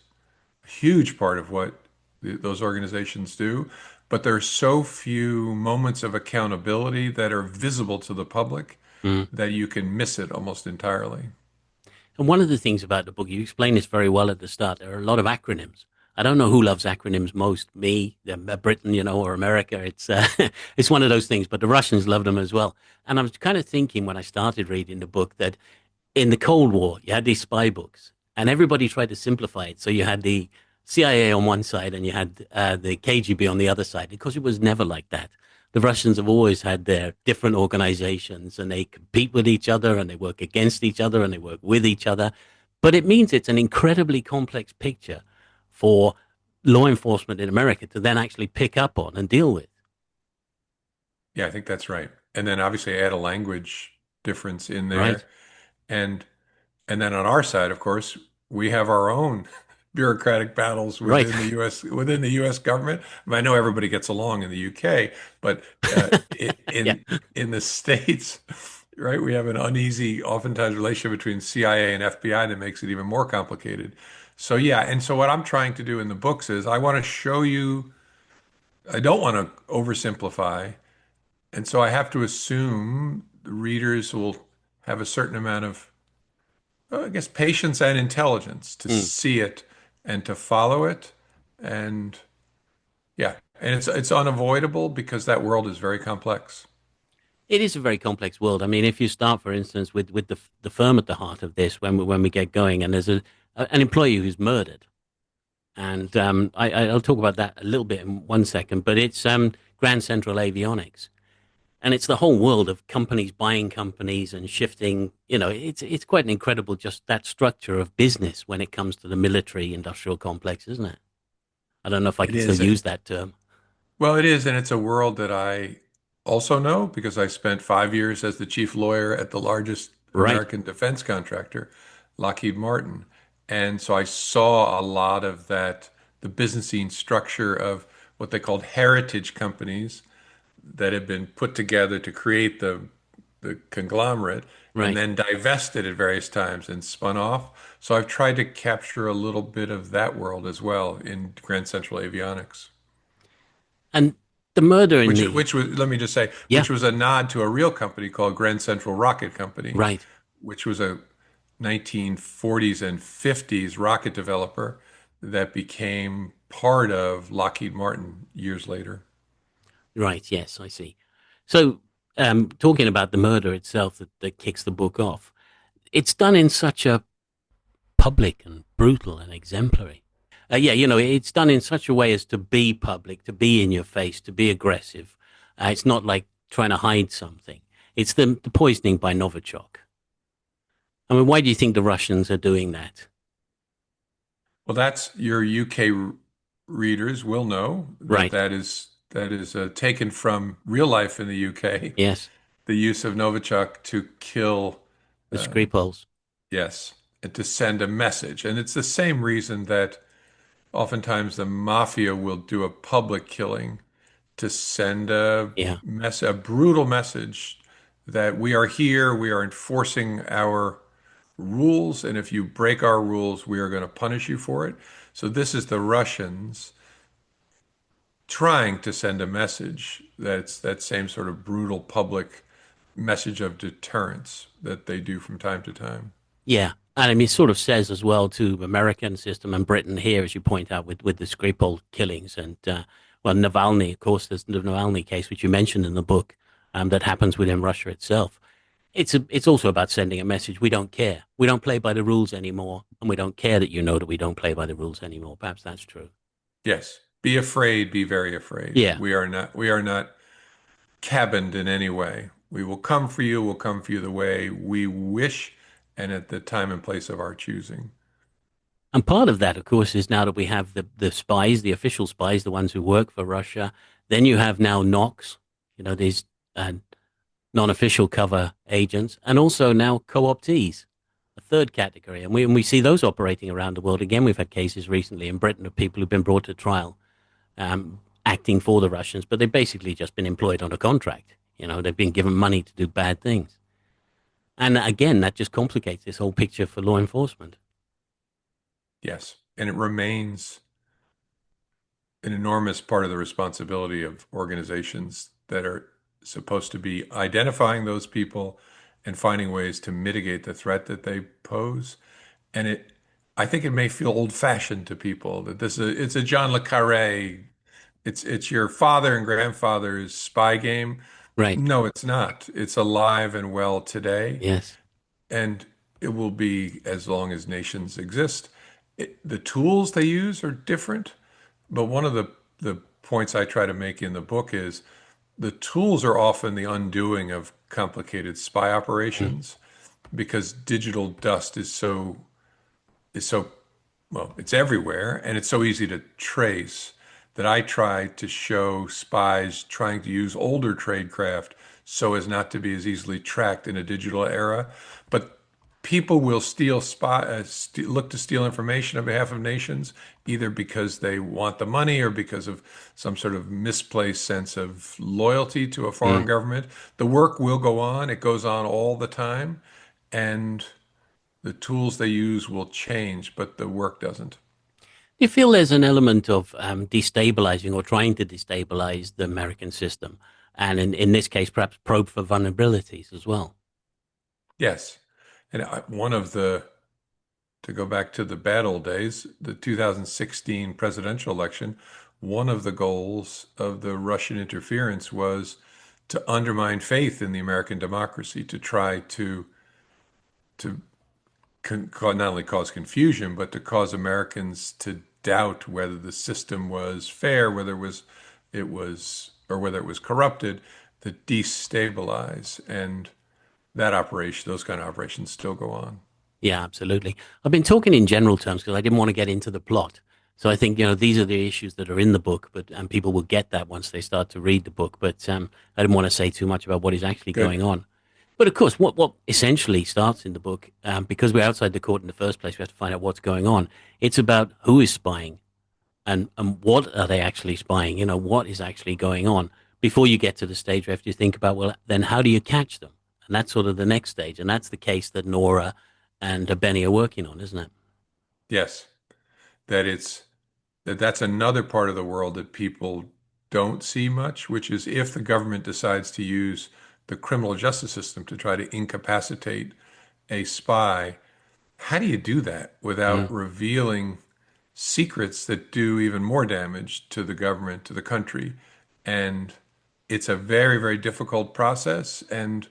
a huge part of what those organizations do. But there are so few moments of accountability that are visible to the public Mm. that you can miss it almost entirely. And one of the things about the book, you explain this very well at the start. There are a lot of acronyms. I don't know who loves acronyms most, me, Britain, or America. It's it's one of those things, but the Russians love them as well. And I was kind of thinking when I started reading the book that in the Cold War, you had these spy books, and everybody tried to simplify it. So you had the CIA on one side, and you had the KGB on the other side, because it was never like that. The Russians have always had their different organizations, and they compete with each other, and they work against each other, and they work with each other. But it means it's an incredibly complex picture for law enforcement in America to then actually pick up on and deal with. Yeah, I think that's right. And then obviously add a language difference in Right, there. And and then on our side, of course, we have our own bureaucratic battles right. within the US government. I know everybody gets along in the UK, but Yeah. in the States, right, we have an uneasy, oftentimes relationship between CIA and FBI that makes it even more complicated. So yeah, and so what I'm trying to do in the books is I want to show you, I don't want to oversimplify. And so I have to assume the readers will have a certain amount of, I guess, patience and intelligence to Mm. see it and to follow it. And yeah, and it's unavoidable because that world is very complex. It is a very complex world. I mean, if you start, for instance, with the firm at the heart of this, when we get going, and there's an employee who's murdered, and I'll talk about that a little bit in 1 second, but it's Grand Central Avionics, and it's the whole world of companies buying companies and shifting. You know, it's quite an incredible just that structure of business when it comes to the military industrial complex, isn't it? I don't know if I It can still is. use that term. Well, it is, and it's a world that I also know because I spent 5 years as the chief lawyer at the largest Right, American defense contractor, Lockheed Martin. And so I saw a lot of that, the Byzantine structure of what they called heritage companies that had been put together to create the conglomerate and right. then divested at various times and spun off. So I've tried to capture a little bit of that world as well in Grand Central Avionics. And the murder in the Which was, let me just say, yeah, which was a nod to a real company called Grand Central Rocket Company, right. which was a 1940s and 50s rocket developer that became part of Lockheed Martin years later. Right, yes, I see. So, talking about the murder itself that kicks the book off, it's done in such a public and brutal and exemplary. Yeah, you know, it's done in such a way as to be public, to be in your face, to be aggressive. It's not like trying to hide something. It's the poisoning by Novichok. I mean, why do you think the Russians are doing that? Well, that's your UK readers will know that Right, that is taken from real life in the UK, yes, the use of Novichok to kill, the uh, Skripals. yes, and to send a message. And it's the same reason that oftentimes the mafia will do a public killing to send Yeah, a brutal message that we are here, we are enforcing our rules, and if you break our rules, we are going to punish you for it. So this is the Russians trying to send a message that's that same sort of brutal public message of deterrence that they do from time to time. yeah. And I mean, it sort of says as well to American system and Britain here, as you point out, with the Skripal killings and, well, Navalny, of course, there's the Navalny case, which you mentioned in the book, that happens within Russia itself. It's also about sending a message. We don't care. We don't play by the rules anymore. And we don't care that you know that we don't play by the rules anymore. Perhaps that's true. Yes, be afraid, be very afraid. Yeah. We are not cabined in any way. We will come for you, we'll come for you the way we wish and at the time and place of our choosing. And part of that, of course, is now that we have the spies, the official spies, the ones who work for Russia. Then you have now Knox, you know, these non-official cover agents, and also now co-optees, a third category. And we see those operating around the world. Again, we've had cases recently in Britain of people who've been brought to trial acting for the Russians, but they've basically just been employed on a contract. You know, they've been given money to do bad things. And again, that just complicates this whole picture for law enforcement. Yes, and it remains an enormous part of the responsibility of organizations that are supposed to be identifying those people and finding ways to mitigate the threat that they pose. And I think it may feel old-fashioned to people that it's a John le Carré, it's your father and grandfather's spy game. Right. No, it's not. It's alive and well today, Yes. and it will be as long as nations exist. The tools they use are different, but one of the points I try to make in the book is the tools are often the undoing of complicated spy Mm. operations because digital dust is so well, it's everywhere and it's so easy to trace that I try to show spies trying to use older tradecraft so as not to be as easily tracked in a digital era. But people will look to steal information on behalf of nations, either because they want the money or because of some sort of misplaced sense of loyalty to a foreign Mm. government. The work will go on. It goes on all the time. And the tools they use will change, but the work doesn't. Do you feel there's an element of destabilizing or trying to destabilize the American system and in this case, perhaps probe for vulnerabilities as well. Yes. And one of the, to go back to the bad old days, the 2016 presidential election, one of the goals of the Russian interference was to undermine faith in the American democracy, to try to not only cause confusion, but to cause Americans to doubt whether the system was fair, whether or whether it was corrupted, to destabilize. And that operation, those kind of operations still go on. Yeah, absolutely. I've been talking in general terms because I didn't want to get into the plot. So I think, these are the issues that are in the book, but and people will get that once they start to read the book. But I didn't want to say too much about what is actually Good. going on. But of course, what essentially starts in the book, because we're outside the court in the first place, we have to find out what's going on. It's about who is spying and what are they actually spying? What is actually going on before you get to the stage where you have to think about, well, then how do you catch them? And that's sort of the next stage. And that's the case that Nora and Benny are working on, isn't it? Yes, that it's that's another part of the world that people don't see much, which is if the government decides to use the criminal justice system to try to incapacitate a spy, how do you do that Mm, without revealing secrets that do even more damage to the government, to the country? And it's a very, very difficult process. And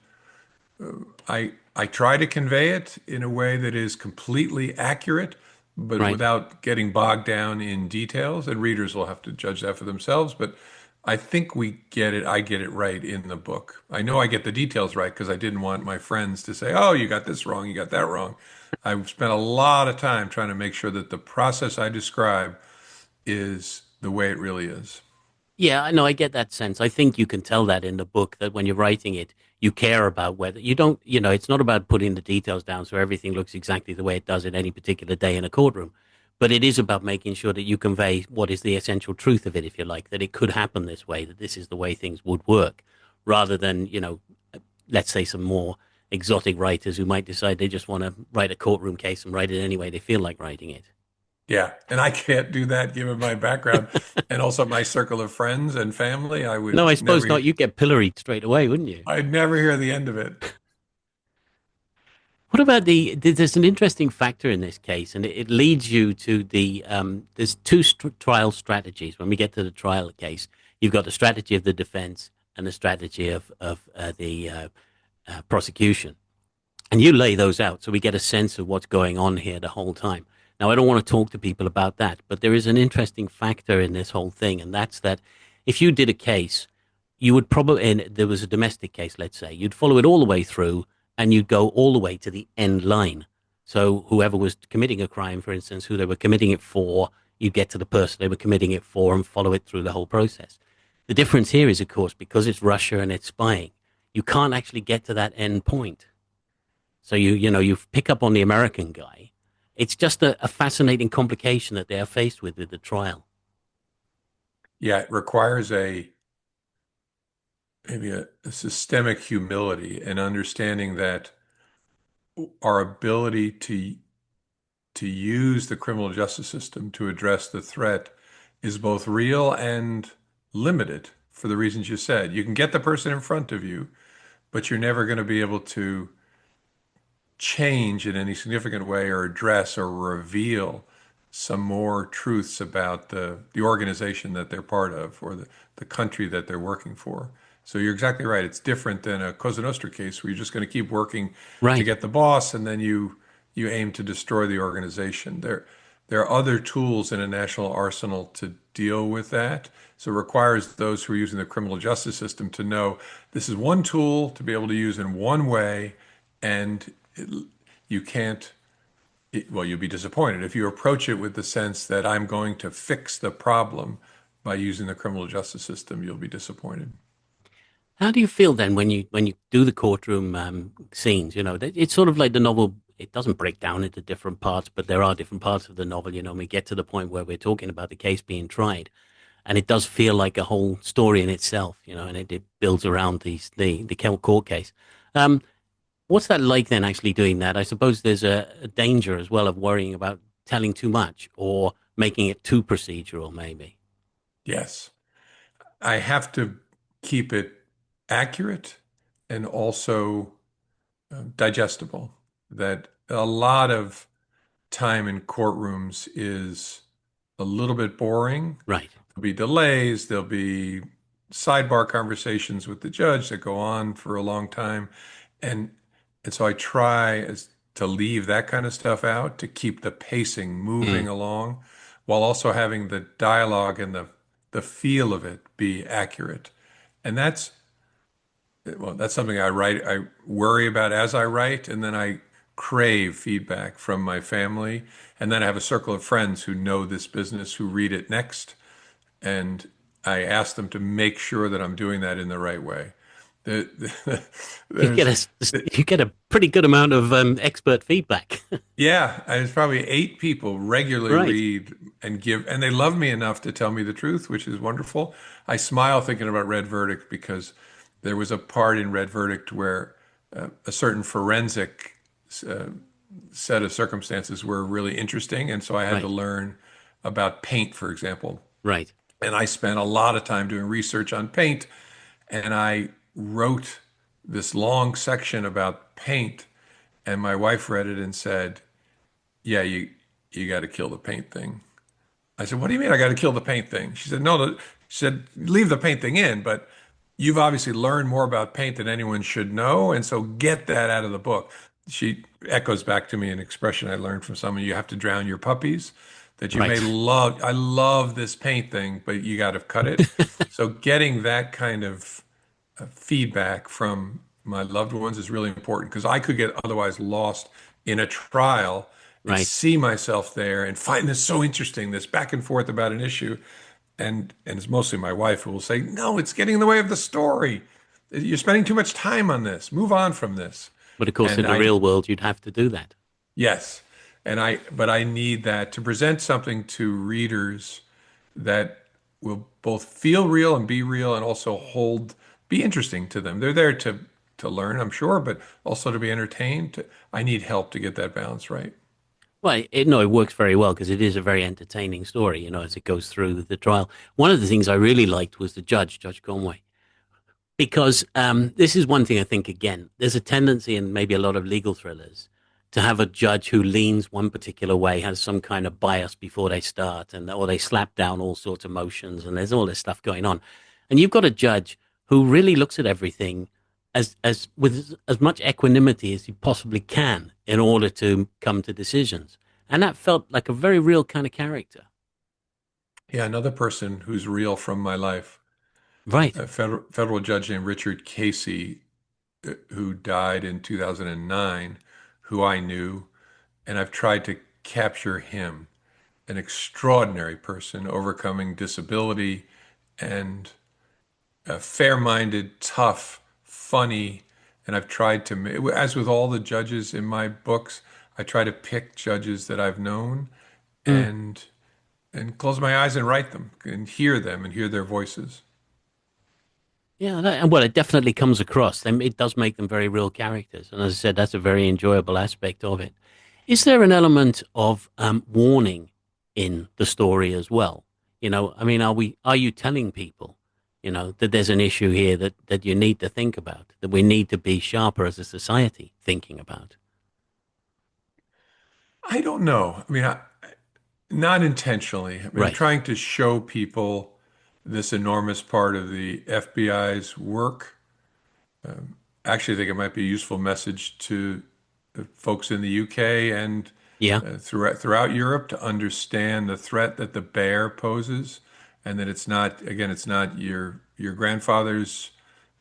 I try to convey it in a way that is completely accurate, but right. without getting bogged down in details. And readers will have to judge that for themselves. But I think we get it. I get it right in the book. I know I get the details right because I didn't want my friends to say, "Oh, you got this wrong. You got that wrong." I've spent a lot of time trying to make sure that the process I describe is the way it really is. Yeah, I know. I get that sense. I think you can tell that in the book that when you're writing it, you care about whether you don't, it's not about putting the details down so everything looks exactly the way it does in any particular day in a courtroom. But it is about making sure that you convey what is the essential truth of it, if you like, that it could happen this way, that this is the way things would work, rather than, let's say some more exotic writers who might decide they just want to write a courtroom case and write it any way they feel like writing it. Yeah, and I can't do that given my background and also my circle of friends and family. I No, would I suppose never, not. You get pilloried straight away, wouldn't you? I'd never hear the end of it. What about there's an interesting factor in this case, and it leads you to there's two trial strategies. When we get to the trial case, you've got the strategy of the defense and the strategy of the prosecution. And you lay those out so we get a sense of what's going on here the whole time. Now, I don't want to talk to people about that, but there is an interesting factor in this whole thing, and that's that if you did a case, you would probably, and there was a domestic case, let's say, you'd follow it all the way through and you'd go all the way to the end line. So whoever was committing a crime, for instance, who they were committing it for, you'd get to the person they were committing it for and follow it through the whole process. The difference here is, of course, because it's Russia and it's spying, you can't actually get to that end point. So you pick up on the American guy. It's just a fascinating complication that they are faced with the trial. Yeah, it requires maybe a systemic humility and understanding that our ability to use the criminal justice system to address the threat is both real and limited for the reasons you said. You can get the person in front of you, but you're never going to be able to change in any significant way or address or reveal some more truths about the organization that they're part of or the country that they're working for. So you're exactly right. It's different than a Cosa Nostra case where you're just going to keep working to Right. get the boss and then you aim to destroy the organization. There are other tools in a national arsenal to deal with that. So it requires those who are using the criminal justice system to know this is one tool to be able to use in one way, and you can't, well, you'll be disappointed if you approach it with the sense that I'm going to fix the problem by using the criminal justice system, you'll be disappointed. How do you feel then when you do the courtroom scenes? It's sort of like the novel. It doesn't break down into different parts, but there are different parts of the novel. And we get to the point where we're talking about the case being tried, and it does feel like a whole story in itself. And it builds around the court case. Um, what's that like then? Actually doing that, I suppose there's a danger as well of worrying about telling too much or making it too procedural, maybe. Yes. I have to keep it accurate and also digestible. That a lot of time in courtrooms is a little bit boring. Right. There'll be delays, there'll be sidebar conversations with the judge that go on for a long time. And and so I try to leave that kind of stuff out to keep the pacing Mm. moving along while also having the dialogue and the feel of it be accurate. And that's something I worry about as I write, and then I crave feedback from my family. And then I have a circle of friends who know this business who read it next. And I ask them to make sure that I'm doing that in the right way. The, You get there's, you get a pretty good amount of expert feedback. yeah, there's probably 8 people regularly Right. read and give, and they love me enough to tell me the truth, which is wonderful. I smile thinking about Red Verdict because there was a part in Red Verdict where a certain forensic uh, set of circumstances were really interesting, and so I had to Right. learn about paint, for example. Right. And I spent a lot of time doing research on paint, and I wrote this long section about paint, and my wife read it and said, "Yeah, you got to kill the paint thing." I said, "What do you mean I got to kill the paint thing?" She said, "No, no." She said, "Leave the paint thing in, but you've obviously learned more about paint than anyone should know, and so get that out of the book." She echoes back to me an expression I learned from someone, you have to drown your puppies, that you may Right. love, I love this paint thing, but you got to cut it. So getting that kind of feedback from my loved ones is really important because I could get otherwise lost in a trial and Right. see myself there and find this so interesting, this back and forth about an issue. And it's mostly my wife who will say, "No, it's getting in the way of the story. You're spending too much time on this. Move on from this." But of course, And in the real world, you'd have to do that. yes, but I need that to present something to readers that will both feel real and be real and also be interesting to them. They're there to learn, I'm sure, but also to be entertained. I need help to get that balance right. Well, no, it works very well because it is a very entertaining story, as it goes through the trial. One of the things I really liked was the judge, Judge Conway, because this is one thing I think, again, there's a tendency in maybe a lot of legal thrillers to have a judge who leans one particular way, has some kind of bias before they start, or they slap down all sorts of motions, and there's all this stuff going on. And you've got a judge who really looks at everything as with as much equanimity as he possibly can in order to come to decisions. And that felt like a very real kind of character. Yeah, another person who's real from my life, Right. a federal judge named Richard Casey, who died in 2009, who I knew, and I've tried to capture him, an extraordinary person overcoming disability and fair-minded, tough, funny. And I've tried to, as with all the judges in my books, I try to pick judges that I've known Mm. and close my eyes and write them and hear their voices. Yeah, and well, it definitely comes across. It does make them very real characters, and as I said, that's a very enjoyable aspect of it. Is there an element of warning in the story as well? I mean, are you telling people, that there's an issue here that you need to think about, that we need to be sharper as a society thinking about? I don't know. I mean, not intentionally. I mean, I'm Right. trying to show people this enormous part of the FBI's work. Actually, I think it might be a useful message to the folks in the UK and Yeah. throughout Europe to understand the threat that the bear poses, and that it's not your grandfather's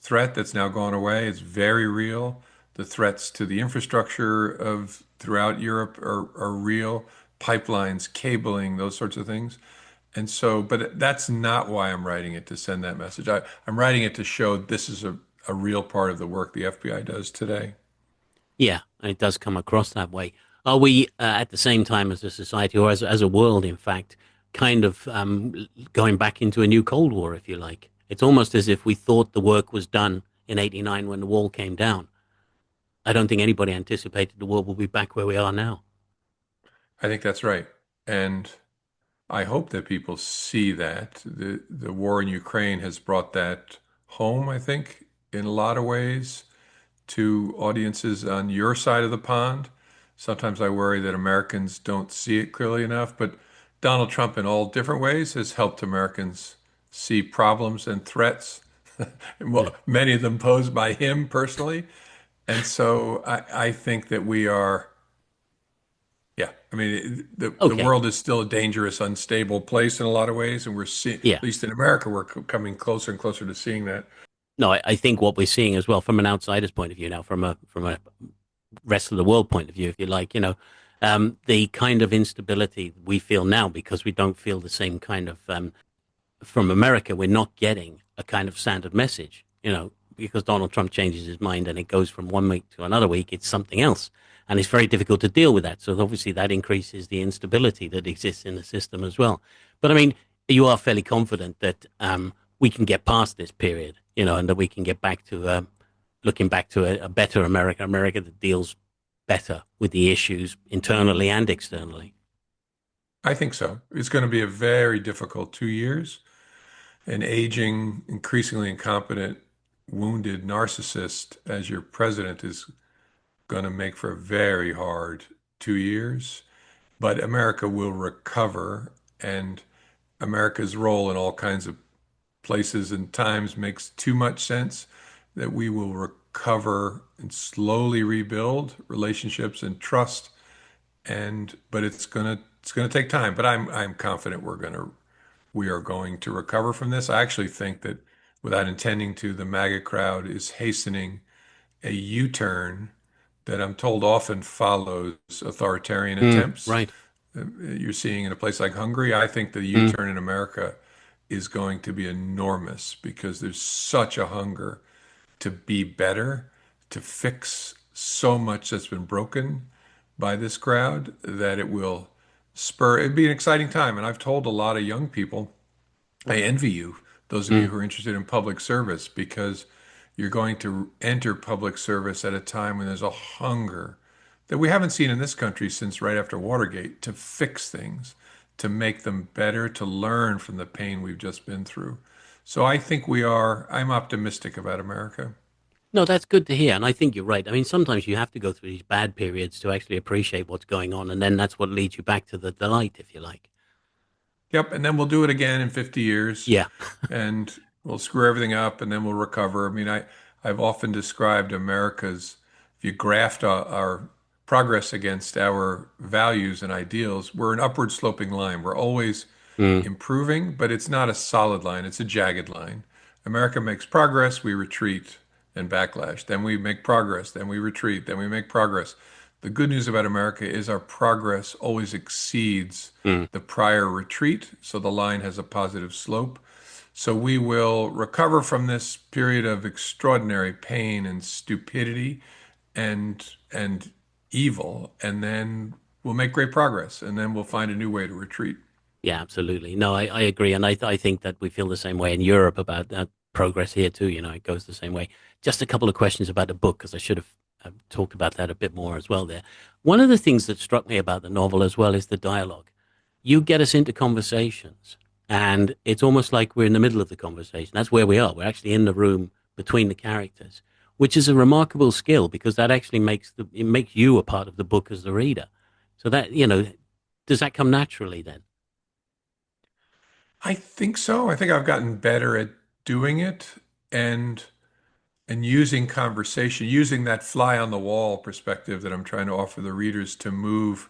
threat that's now gone away. It's very real. The threats to the infrastructure of throughout Europe are real. Pipelines, cabling, those sorts of things. And so, but that's not why I'm writing it to send that message. I'm writing it to show this is a real part of the work the FBI does today. Yeah, and it does come across that way. Are we at the same time as a society, or as a world, in fact, kind of going back into a new Cold War, if you like? It's almost as if we thought the work was done in '89 when the wall came down. I don't think anybody anticipated the world will be back where we are now. I think that's right. And I hope that people see that. The war in Ukraine has brought that home, I think. in a lot of ways to audiences on your side of the pond. Sometimes I worry that Americans don't see it clearly enough, but Donald Trump, in all different ways, has helped Americans see problems and threats, Mm. many of them posed by him personally. And so I think that we are, yeah, I mean, the Okay. world is still a dangerous, unstable place in a lot of ways. And we're seeing, Yeah. at least in America, we're coming closer and closer to seeing that. No, I think what we're seeing as well from an outsider's point of view now, from a rest of the world point of view, if you like, the kind of instability we feel now because we don't feel the same kind of from America, we're not getting a kind of standard message, because Donald Trump changes his mind and it goes from one week to another week, it's something else. And it's very difficult to deal with that. So obviously that increases the instability that exists in the system as well. But I mean, you are fairly confident that we can get past this period, and that we can get back to looking back to a better America, America that deals better with the issues internally and externally. I think so. It's going to be a very difficult 2 years. An aging, increasingly incompetent, wounded narcissist as your president is going to make for a very hard 2 years. But America will recover, and America's role in all kinds of places and times makes too much sense that we will recover and slowly rebuild relationships and trust. And but it's gonna take time. But I'm confident we are going to recover from this. I actually think that without intending to, the MAGA crowd is hastening a U-turn that I'm told often follows authoritarian attempts. Right. You're seeing in a place like Hungary. I think the U-turn in America is going to be enormous because there's such a hunger to be better, to fix so much that's been broken by this crowd that it'd be an exciting time. And I've told a lot of young people, I envy you, those of you Mm. who are interested in public service, because you're going to enter public service at a time when there's a hunger that we haven't seen in this country since right after Watergate to fix things, to make them better, to learn from the pain we've just been through. So I'm optimistic about America. No, that's good to hear. And I think you're right. I mean, sometimes you have to go through these bad periods to actually appreciate what's going on. And then that's what leads you back to the delight, if you like. Yep, and then we'll do it again in 50 years Yeah. and we'll screw everything up and then we'll recover. I mean, I've often described America's, if you graft our progress against our values and ideals, we're an upward sloping line. We're always Mm. improving, but it's not a solid line, it's a jagged line. America makes progress, we retreat and backlash. Then we make progress, then we retreat, then we make progress. The good news about America is our progress always exceeds Mm. the prior retreat, so the line has a positive slope. So we will recover from this period of extraordinary pain and stupidity and evil, and then we'll make great progress, and then we'll find a new way to retreat. Yeah, absolutely. No, I agree. And I think that we feel the same way in Europe about that progress here too. It goes the same way. Just a couple of questions about the book, because I should have talked about that a bit more as well there. One of the things that struck me about the novel as well is the dialogue. You get us into conversations, and it's almost like we're in the middle of the conversation. That's where we are. We're actually in the room between the characters, which is a remarkable skill because that actually it makes you a part of the book as the reader. So that, does that come naturally then? I think so. I think I've gotten better at doing it and and using conversation, using that fly on the wall perspective that I'm trying to offer the readers to move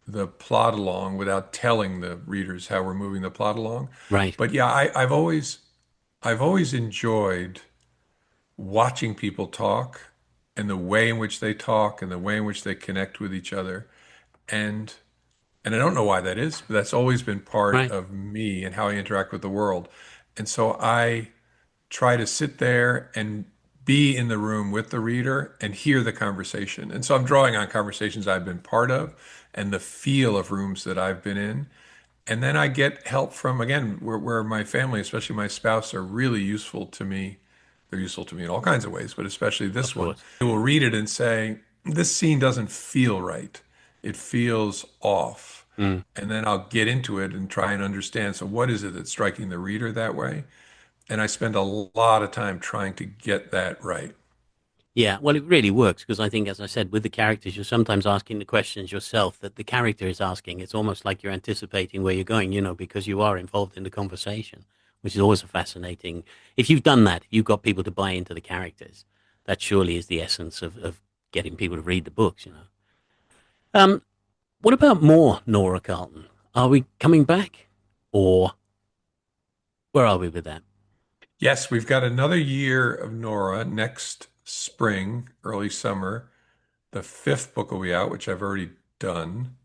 the plot along without telling the readers how we're moving the plot along. Right. But yeah, I've always enjoyed watching people talk and the way in which they talk and the way in which they connect with each other. And and I don't know why that is, but that's always been part Right. of me and how I interact with the world. And so I try to sit there and be in the room with the reader and hear the conversation. And so I'm drawing on conversations I've been part of and the feel of rooms that I've been in. And then I get help from, again, where my family, especially my spouse, are really useful to me. They're useful to me in all kinds of ways, but especially Of this one. course. They will read it and say, this scene doesn't feel right. It feels off. Mm. And then I'll get into it and try and understand. So what is it that's striking the reader that way? and I spend a lot of time trying to get that right. Yeah, well, it really works because I think, as I said, with the characters, you're sometimes asking the questions yourself that the character is asking. It's almost like you're anticipating where you're going, because you are involved in the conversation, which is always a fascinating. If you've done that, you've got people to buy into the characters. That surely is the essence of getting people to read the books. Um, what about more Nora Carleton? Are we coming back, or where are we with that? Yes, we've got another year of Nora next spring, early summer. The fifth book will be out, which I've already done,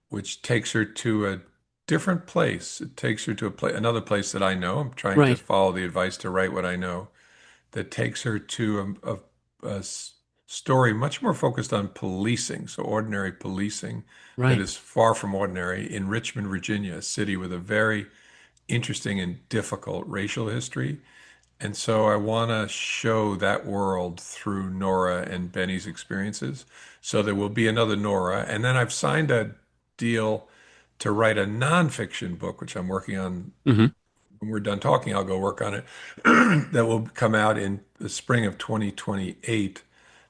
which takes her to a different place. It takes her to another place that I know. I'm trying to Right, follow the advice to write what I know. That takes her to a story much more focused on policing, so ordinary policing that right, is far from ordinary in Richmond, Virginia, a city with a very interesting and difficult racial history. And so I want to show that world through Nora and Benny's experiences. So there will be another Nora. And then I've signed a deal to write a nonfiction book, which I'm working on. hmm, When we're done talking, I'll go work on it. That will come out in the spring of 2028.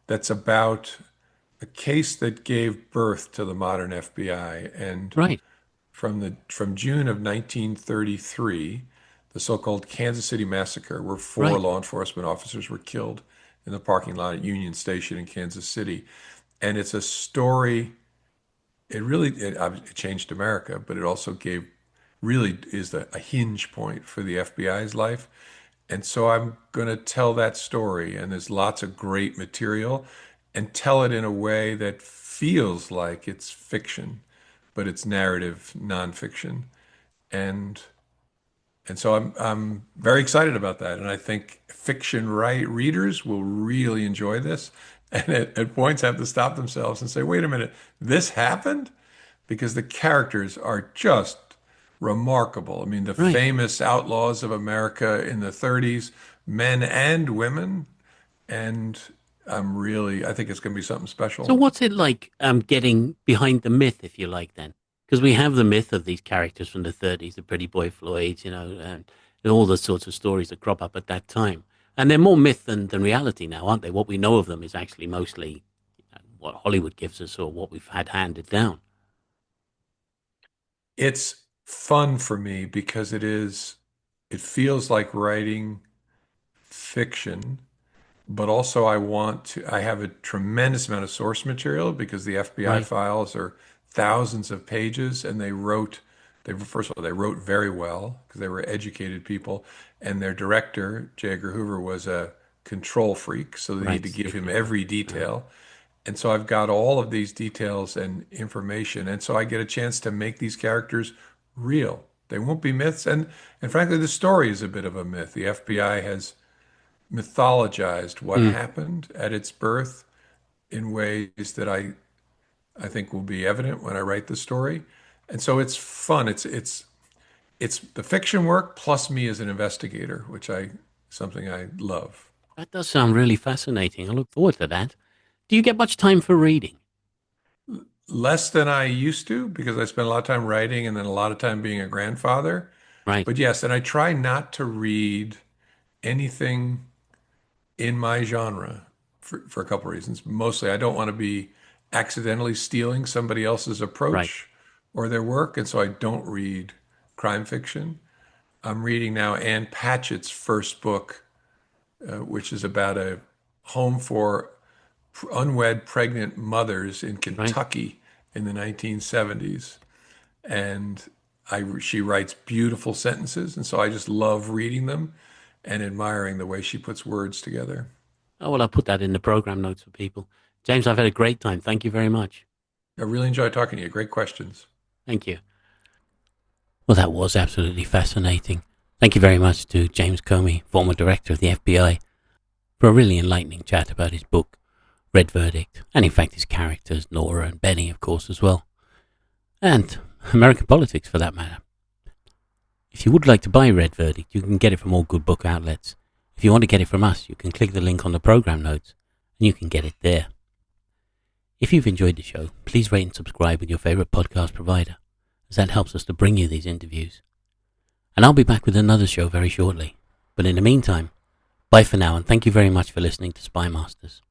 That's about a case that gave birth to the modern FBI. And right, from June of 1933, the so-called Kansas City Massacre, where four right, law enforcement officers were killed in the parking lot at Union Station in Kansas City. And it's a story. It changed America, but it also gave really is a hinge point for the FBI's life. And so I'm going to tell that story, and there's lots of great material, and tell it in a way that feels like it's fiction, but it's narrative nonfiction. And so I'm very excited about that. And I think readers will really enjoy this. And at points have to stop themselves and say, wait a minute, this happened? Because the characters are just remarkable. I mean, the right. famous outlaws of America in the 30s, men and women. And I think it's going to be something So special. what's it like getting behind the myth, if you like, then? Because we have the myth of these characters from the 30s, the Pretty Boy Floyd, and all the sorts of stories that crop up at that time. And they're more myth than reality now, aren't they? What we know of them is actually mostly what Hollywood gives us or what we've had handed down. It's fun for me because it feels like writing fiction, but also I have a tremendous amount of source material because the FBI Right, files are thousands of pages and first of all, they wrote very well because they were educated people. And their director, J. Edgar Hoover, was a control freak. So they need right, to give him stickler. every detail. And so I've got all of these details and information. And so I get a chance to make these characters real. They won't be myths. And frankly, the story is a bit of a myth. The FBI has mythologized what Mm. happened at its birth in ways that I think will be evident when I write the story. And so it's fun. It's the fiction work plus me as an investigator, something I love. That does sound really fascinating. I look forward to that. Do you get much time for reading? Less than I used to because I spent a lot of time writing and then a lot of time being a grandfather. Right, But yes, and I try not to read anything in my genre for a couple of reasons. Mostly, I don't want to be accidentally stealing somebody else's right, approach or their work, and so I don't read crime fiction. I'm reading now Ann Patchett's first book, which is about a home for unwed pregnant mothers in right. Kentucky in the 1970s. And she writes beautiful sentences, and so I just love reading them and admiring the way she puts words together. Oh, well, I'll put that in the program notes for people. James, I've had a great time. Thank you very much. I really enjoy talking to you. Great questions. Thank you. Well, that was absolutely fascinating. Thank you very much to James Comey, former director of the FBI, for a really enlightening chat about his book, Red Verdict, and in fact his characters, Nora and Benny, of course, as well. And American politics, for that matter. If you would like to buy Red Verdict, you can get it from all good book outlets. If you want to get it from us, you can click the link on the program notes, and you can get it there. If you've enjoyed the show, please rate and subscribe with your favourite podcast provider, as that helps us to bring you these interviews. And I'll be back with another show very shortly. But But in the meantime, bye for now, and thank you very much for listening to Spy Masters.